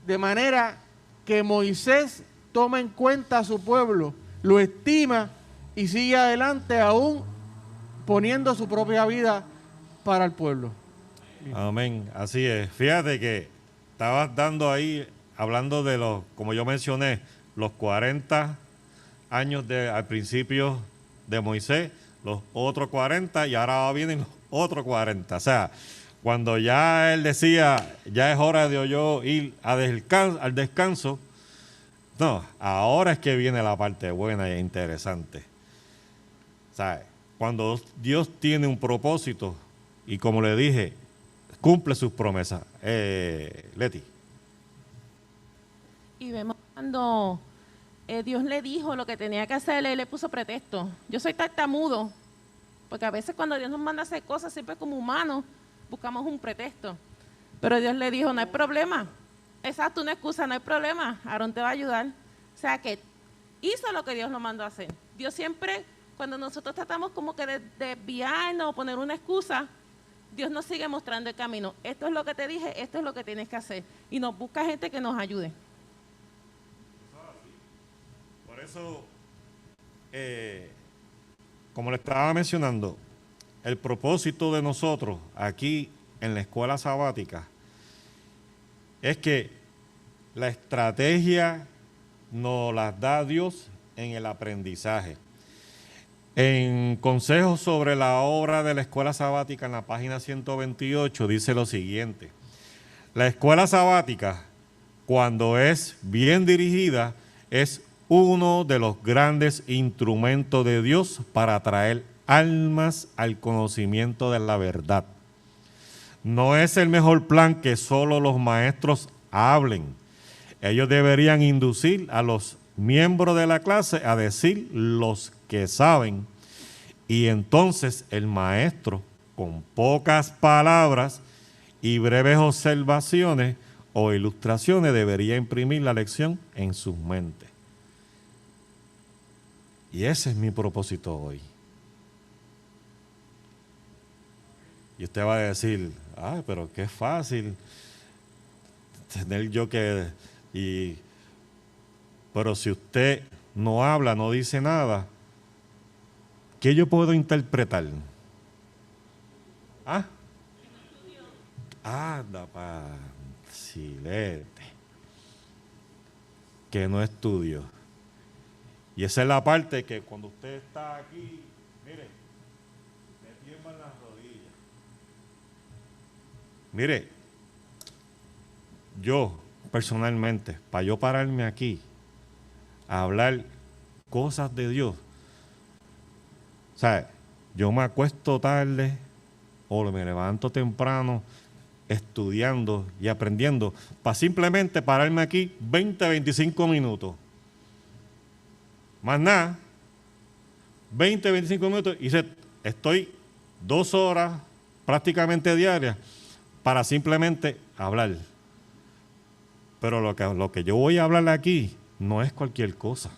de manera que Moisés toma en cuenta a su pueblo, lo estima y sigue adelante aún poniendo su propia vida para el pueblo. Amén, así es. Fíjate que estabas dando ahí, hablando de los, como yo mencioné, los 40 años al principio de Moisés, los otros 40 y ahora vienen los otro 40. O sea, cuando ya él decía, ya es hora de yo ir al descanso, no, ahora es que viene la parte buena e interesante. ¿Sabe? Cuando Dios tiene un propósito y como le dije, cumple sus promesas. Leti. Y vemos cuando Dios le dijo lo que tenía que hacer, él le puso pretexto. Yo soy tartamudo, porque a veces cuando Dios nos manda a hacer cosas, siempre como humanos, buscamos un pretexto. Pero Dios le dijo, no hay problema. Exacto, una excusa, no hay problema. Aarón te va a ayudar. O sea que hizo lo que Dios nos mandó a hacer. Dios siempre, cuando nosotros tratamos como que de desviarnos o poner una excusa, Dios nos sigue mostrando el camino. Esto es lo que te dije, esto es lo que tienes que hacer. Y nos busca gente que nos ayude. Por eso, como le estaba mencionando, el propósito de nosotros aquí en la escuela sabática es que la estrategia nos las da Dios en el aprendizaje. En consejos sobre la obra de la escuela sabática en la página 128 dice lo siguiente: la escuela sabática, cuando es bien dirigida, es uno de los grandes instrumentos de Dios para atraer almas al conocimiento de la verdad. No es el mejor plan que solo los maestros hablen. Ellos deberían inducir a los miembros de la clase a decir los que saben, y entonces el maestro, con pocas palabras y breves observaciones o ilustraciones, debería imprimir la lección en sus mentes. Y ese es mi propósito hoy. Y usted va a decir, ay, pero qué fácil tener yo que... Pero si usted no habla, no dice nada, ¿qué yo puedo interpretar? ¿Ah? Anda, silete. Que no estudio. Y esa es la parte que cuando usted está aquí, mire, me tiemblan las rodillas. Mire, yo personalmente, para yo pararme aquí a hablar cosas de Dios, o sea, yo me acuesto tarde o me levanto temprano estudiando y aprendiendo para simplemente pararme aquí 20, 25 minutos. Más nada, 20, 25 minutos y estoy 2 horas prácticamente diarias para simplemente hablar. Pero lo que yo voy a hablar aquí no es cualquier cosa.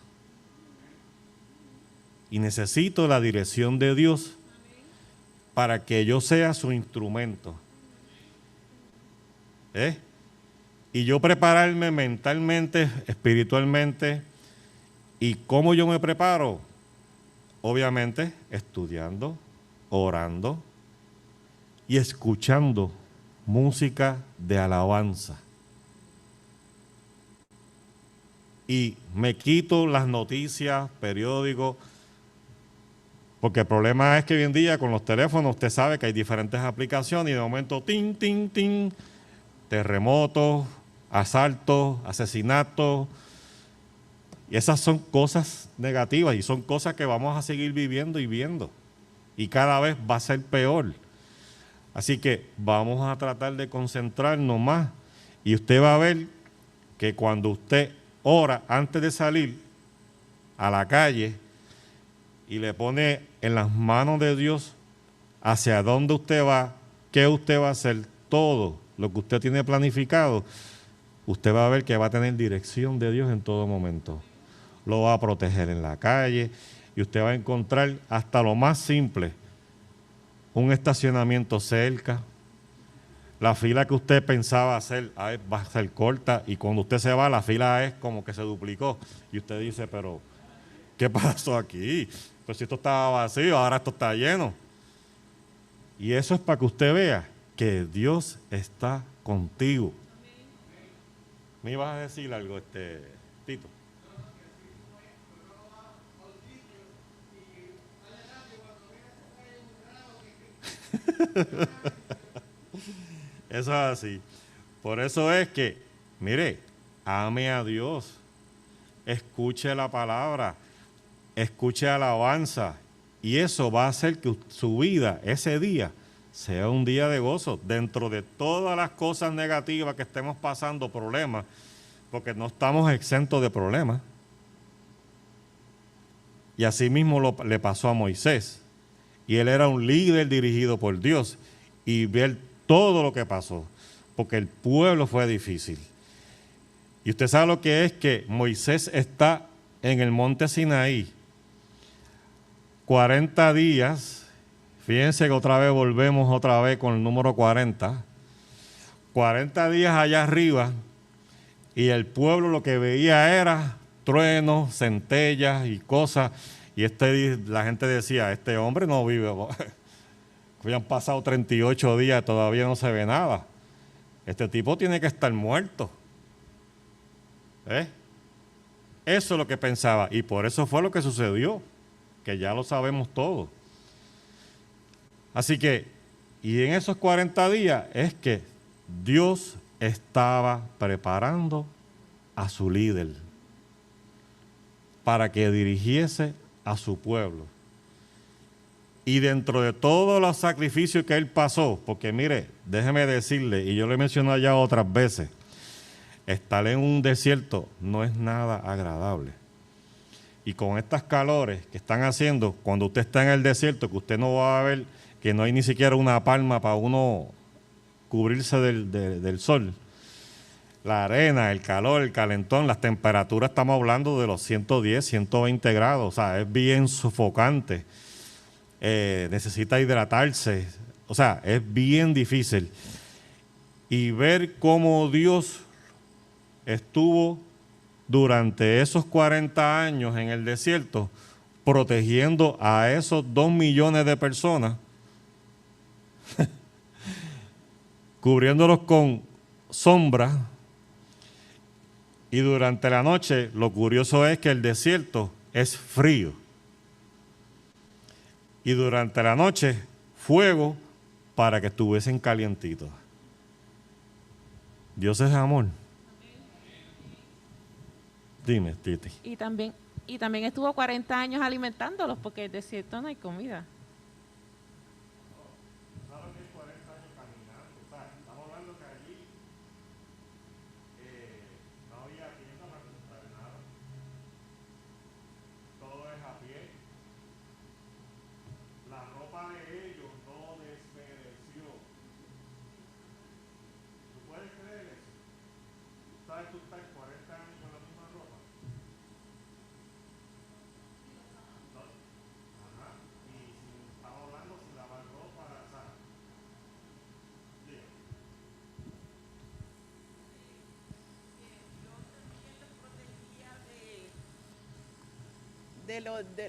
Y necesito la dirección de Dios para que yo sea su instrumento. Y yo prepararme mentalmente, espiritualmente. ¿Y cómo yo me preparo? Obviamente estudiando, orando y escuchando música de alabanza. Y me quito las noticias, periódicos, porque el problema es que hoy en día con los teléfonos usted sabe que hay diferentes aplicaciones y de momento, tin, tin, tin, terremotos, asaltos, asesinatos. Y esas son cosas negativas y son cosas que vamos a seguir viviendo y viendo. Y cada vez va a ser peor. Así que vamos a tratar de concentrarnos más. Y usted va a ver que cuando usted ora antes de salir a la calle y le pone en las manos de Dios hacia dónde usted va, qué usted va a hacer, todo lo que usted tiene planificado, usted va a ver que va a tener dirección de Dios en todo momento. Lo va a proteger en la calle y usted va a encontrar hasta lo más simple, un estacionamiento cerca. La fila que usted pensaba hacer va a ser corta y cuando usted se va, la fila es como que se duplicó. Y usted dice, pero ¿qué pasó aquí? Pues si esto estaba vacío, ahora esto está lleno. Y eso es para que usted vea que Dios está contigo. ¿Me ibas a decir algo, Tito? Eso es así. Por eso es que, mire, ame a Dios, escuche la palabra, escuche alabanza, y eso va a hacer que su vida, ese día, sea un día de gozo, dentro de todas las cosas negativas que estemos pasando, problemas, porque no estamos exentos de problemas. Y así mismo le pasó a Moisés. Y él era un líder dirigido por Dios. Y ver todo lo que pasó, porque el pueblo fue difícil. Y usted sabe lo que es que Moisés está en el monte Sinaí 40 días. Fíjense que volvemos otra vez con el número 40. 40 días allá arriba, y el pueblo lo que veía era truenos, centellas y cosas. Y la gente decía, este hombre no vive. Habían pasado 38 días, todavía no se ve nada. Este tipo tiene que estar muerto. Eso es lo que pensaba, y por eso fue lo que sucedió, que ya lo sabemos todo. Así que, y en esos 40 días es que Dios estaba preparando a su líder para que dirigiese a su pueblo. Y dentro de todos los sacrificios que él pasó, porque mire, déjeme decirle, y yo lo he mencionado ya otras veces, estar en un desierto no es nada agradable. Y con estas calores que están haciendo, cuando usted está en el desierto, que usted no va a ver que no hay ni siquiera una palma para uno cubrirse del sol. La arena, el calor, el calentón, las temperaturas, estamos hablando de los 110, 120 grados, o sea, es bien sofocante. Necesita hidratarse, o sea, es bien difícil. Y ver cómo Dios estuvo durante esos 40 años en el desierto, protegiendo a esos 2 millones de personas, cubriéndolos con sombra. Y durante la noche, lo curioso es que el desierto es frío. Y durante la noche, fuego para que estuviesen calientitos. Dios es amor. Dime, Titi. Y también estuvo 40 años alimentándolos, porque en el desierto no hay comida.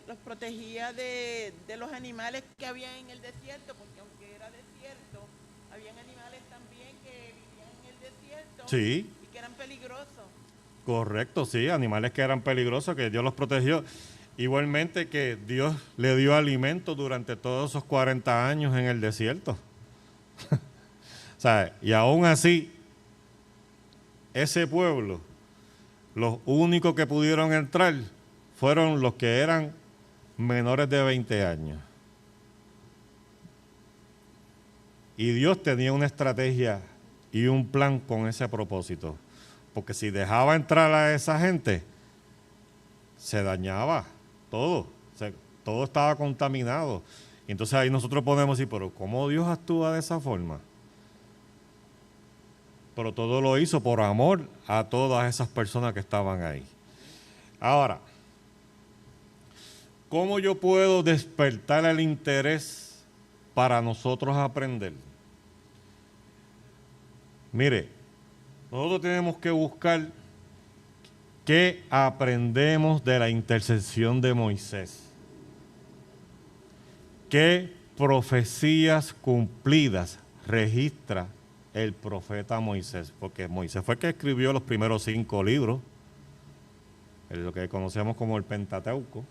Los protegía de los animales que había en el desierto, porque aunque era desierto, habían animales también que vivían en el desierto. Sí. Y que eran peligrosos. Correcto, sí, animales que eran peligrosos, que Dios los protegió. Igualmente que Dios le dio alimento durante todos esos 40 años en el desierto. O sea, y aún así, ese pueblo, los únicos que pudieron entrar fueron los que eran menores de 20 años. Y Dios tenía una estrategia y un plan con ese propósito. Porque si dejaba entrar a esa gente, se dañaba todo. Todo estaba contaminado. Y entonces ahí nosotros podemos decir, pero ¿cómo Dios actúa de esa forma? Pero todo lo hizo por amor a todas esas personas que estaban ahí. Ahora, ¿cómo yo puedo despertar el interés para nosotros aprender? Mire, nosotros tenemos que buscar qué aprendemos de la intercesión de Moisés. ¿Qué profecías cumplidas registra el profeta Moisés? Porque Moisés fue el que escribió los primeros 5 libros, lo que conocemos como el Pentateuco.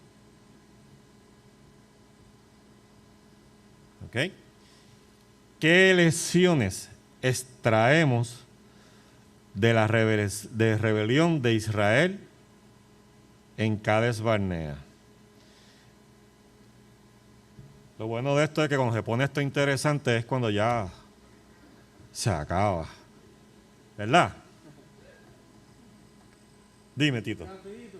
¿Ok? ¿qué lecciones extraemos de la rebelión de Israel en Cades Barnea? Lo bueno de esto es que cuando se pone esto interesante es cuando ya se acaba, ¿verdad? Dime, Tito. Rapidito.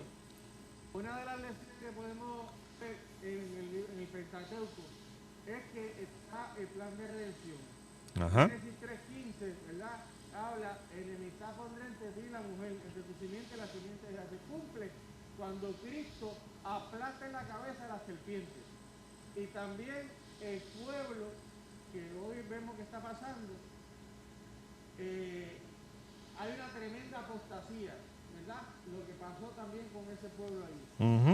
Una de las lecciones que podemos ver en el Pentateuco es que está el plan de redención. Ajá. Génesis 3:15, ¿verdad? Habla, enemistad pondré entre ti y la mujer, entre tu simiente y la simiente de ella. Se cumple cuando Cristo aplasta en la cabeza a la serpiente. Y también el pueblo, que hoy vemos que está pasando, hay una tremenda apostasía, ¿verdad? Lo que pasó también con ese pueblo ahí.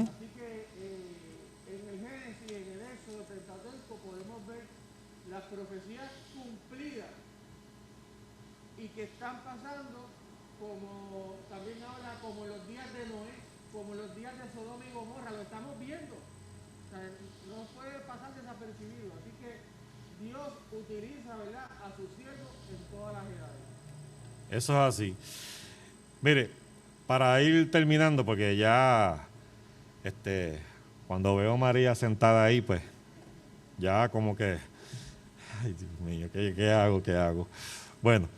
Así que en el Génesis, en el Éxodo, Pentateuco, podemos ver las profecías cumplidas y que están pasando, como también ahora, como los días de Noé, como los días de Sodoma y Gomorra, lo estamos viendo. O sea, no puede pasar desapercibido. Así que Dios utiliza, ¿verdad?, a sus siervos en todas las edades. Eso es así. Mire, para ir terminando, porque ya cuando veo a María sentada ahí, pues ya como que, ay Dios mío, ¿qué hago? ¿Qué hago? Bueno,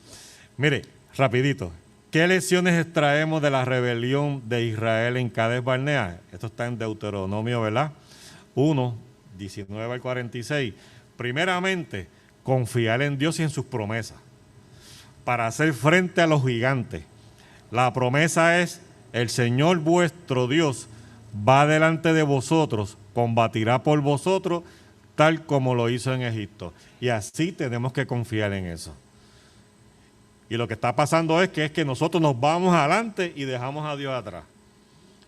mire, rapidito. ¿Qué lecciones extraemos de la rebelión de Israel en Cades Barnea? Esto está en Deuteronomio, ¿verdad? 1, 19 al 46. Primeramente, confiar en Dios y en sus promesas para hacer frente a los gigantes. La promesa es: el Señor vuestro Dios va delante de vosotros, combatirá por vosotros, tal como lo hizo en Egipto. Y así tenemos que confiar en eso. Y lo que está pasando es que nosotros nos vamos adelante y dejamos a Dios atrás.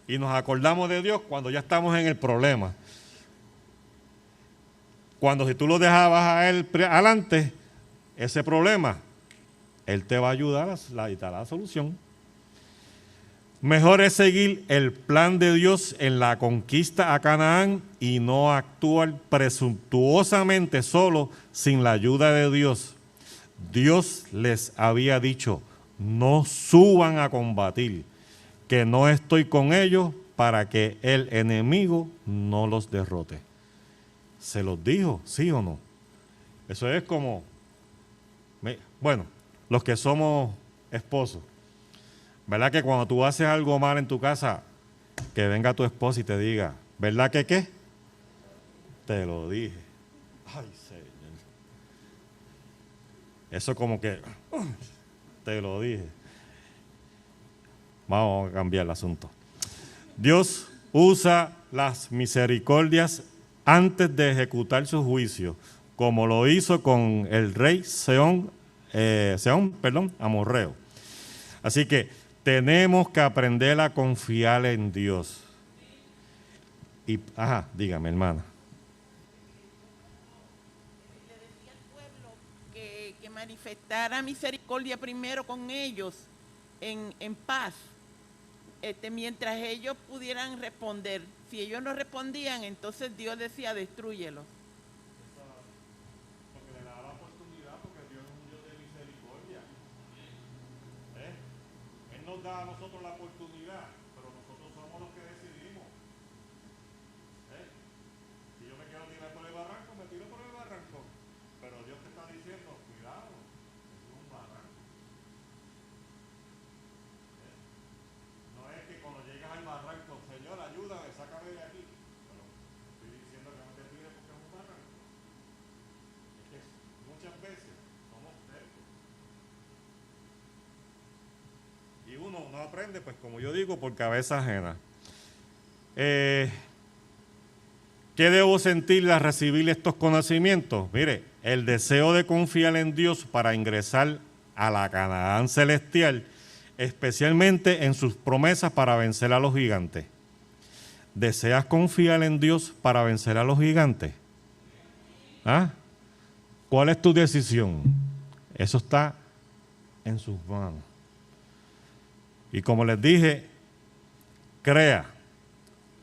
Y nos acordamos de Dios cuando ya estamos en el problema. Cuando si tú lo dejabas a Él adelante, ese problema, Él te va a ayudar y te dará la solución. Mejor es seguir el plan de Dios en la conquista a Canaán y no actuar presuntuosamente solo sin la ayuda de Dios. Dios les había dicho: no suban a combatir, que no estoy con ellos para que el enemigo no los derrote. ¿Se los dijo, sí o no? Eso es como, bueno, los que somos esposos, ¿verdad que cuando tú haces algo mal en tu casa, que venga tu esposa y te diga, ¿verdad que qué? Te lo dije. Ay, Señor. Eso como que, te lo dije. Vamos a cambiar el asunto. Dios usa las misericordias antes de ejecutar su juicio, como lo hizo con el rey Seón, amorreo. Así que tenemos que aprender a confiar en Dios. Y, dígame, hermana. Le decía al pueblo que manifestara misericordia primero con ellos en paz, mientras ellos pudieran responder. Si ellos no respondían, entonces Dios decía: destrúyelos. Porque le da la oportunidad, porque Dios es un Dios de misericordia. Él nos da a nosotros la oportunidad, pero nosotros somos los que decidimos. Si yo me quiero tirar por el barranco, me tiro por el barranco. Pero Dios te está diciendo: cuidado, es un barranco. No es que cuando llegas al barranco, Señor, ayúdame, sácame de aquí. Pero estoy diciendo que no te tires porque es un barranco. Es que muchas veces somos tercos. Y uno no aprende, pues como yo digo, por cabeza ajena. ¿Qué debo sentir al recibir estos conocimientos? Mire, el deseo de confiar en Dios para ingresar a la Canaán celestial, especialmente en sus promesas para vencer a los gigantes. ¿Deseas confiar en Dios para vencer a los gigantes? ¿Cuál es tu decisión? Eso está en sus manos. Y como les dije, crea,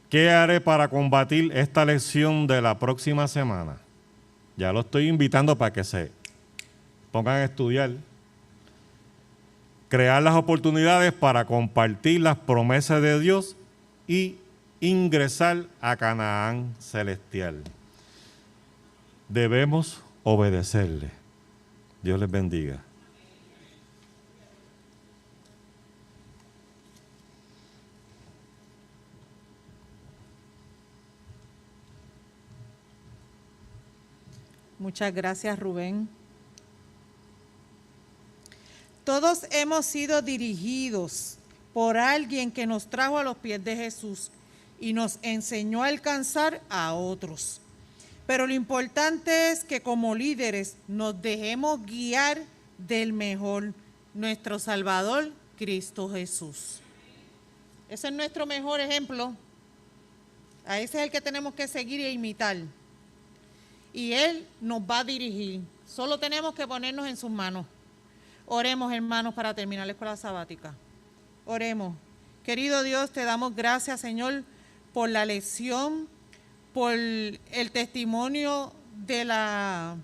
¿qué haré para combatir esta lección de la próxima semana? Ya lo estoy invitando para que se pongan a estudiar, crear las oportunidades para compartir las promesas de Dios y ingresar a Canaán celestial. Debemos obedecerle. Dios les bendiga. Muchas gracias, Rubén. Todos hemos sido dirigidos por alguien que nos trajo a los pies de Jesús y nos enseñó a alcanzar a otros. Pero lo importante es que como líderes nos dejemos guiar del mejor, nuestro Salvador, Cristo Jesús. Ese es nuestro mejor ejemplo. A ese es el que tenemos que seguir e imitar. Y Él nos va a dirigir. Solo tenemos que ponernos en sus manos. Oremos, hermanos, para terminar la escuela sabática. Oremos. Querido Dios, te damos gracias, Señor, por la lección, por el testimonio de la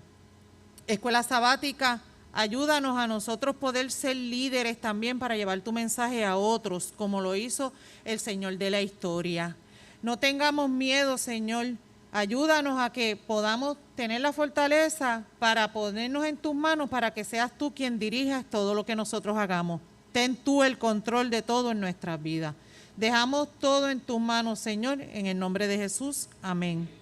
escuela sabática. Ayúdanos a nosotros poder ser líderes también para llevar tu mensaje a otros, como lo hizo el Señor de la historia. No tengamos miedo, Señor. Ayúdanos a que podamos tener la fortaleza para ponernos en tus manos, para que seas tú quien dirijas todo lo que nosotros hagamos. Ten tú el control de todo en nuestras vidas. Dejamos todo en tus manos, Señor, en el nombre de Jesús. Amén.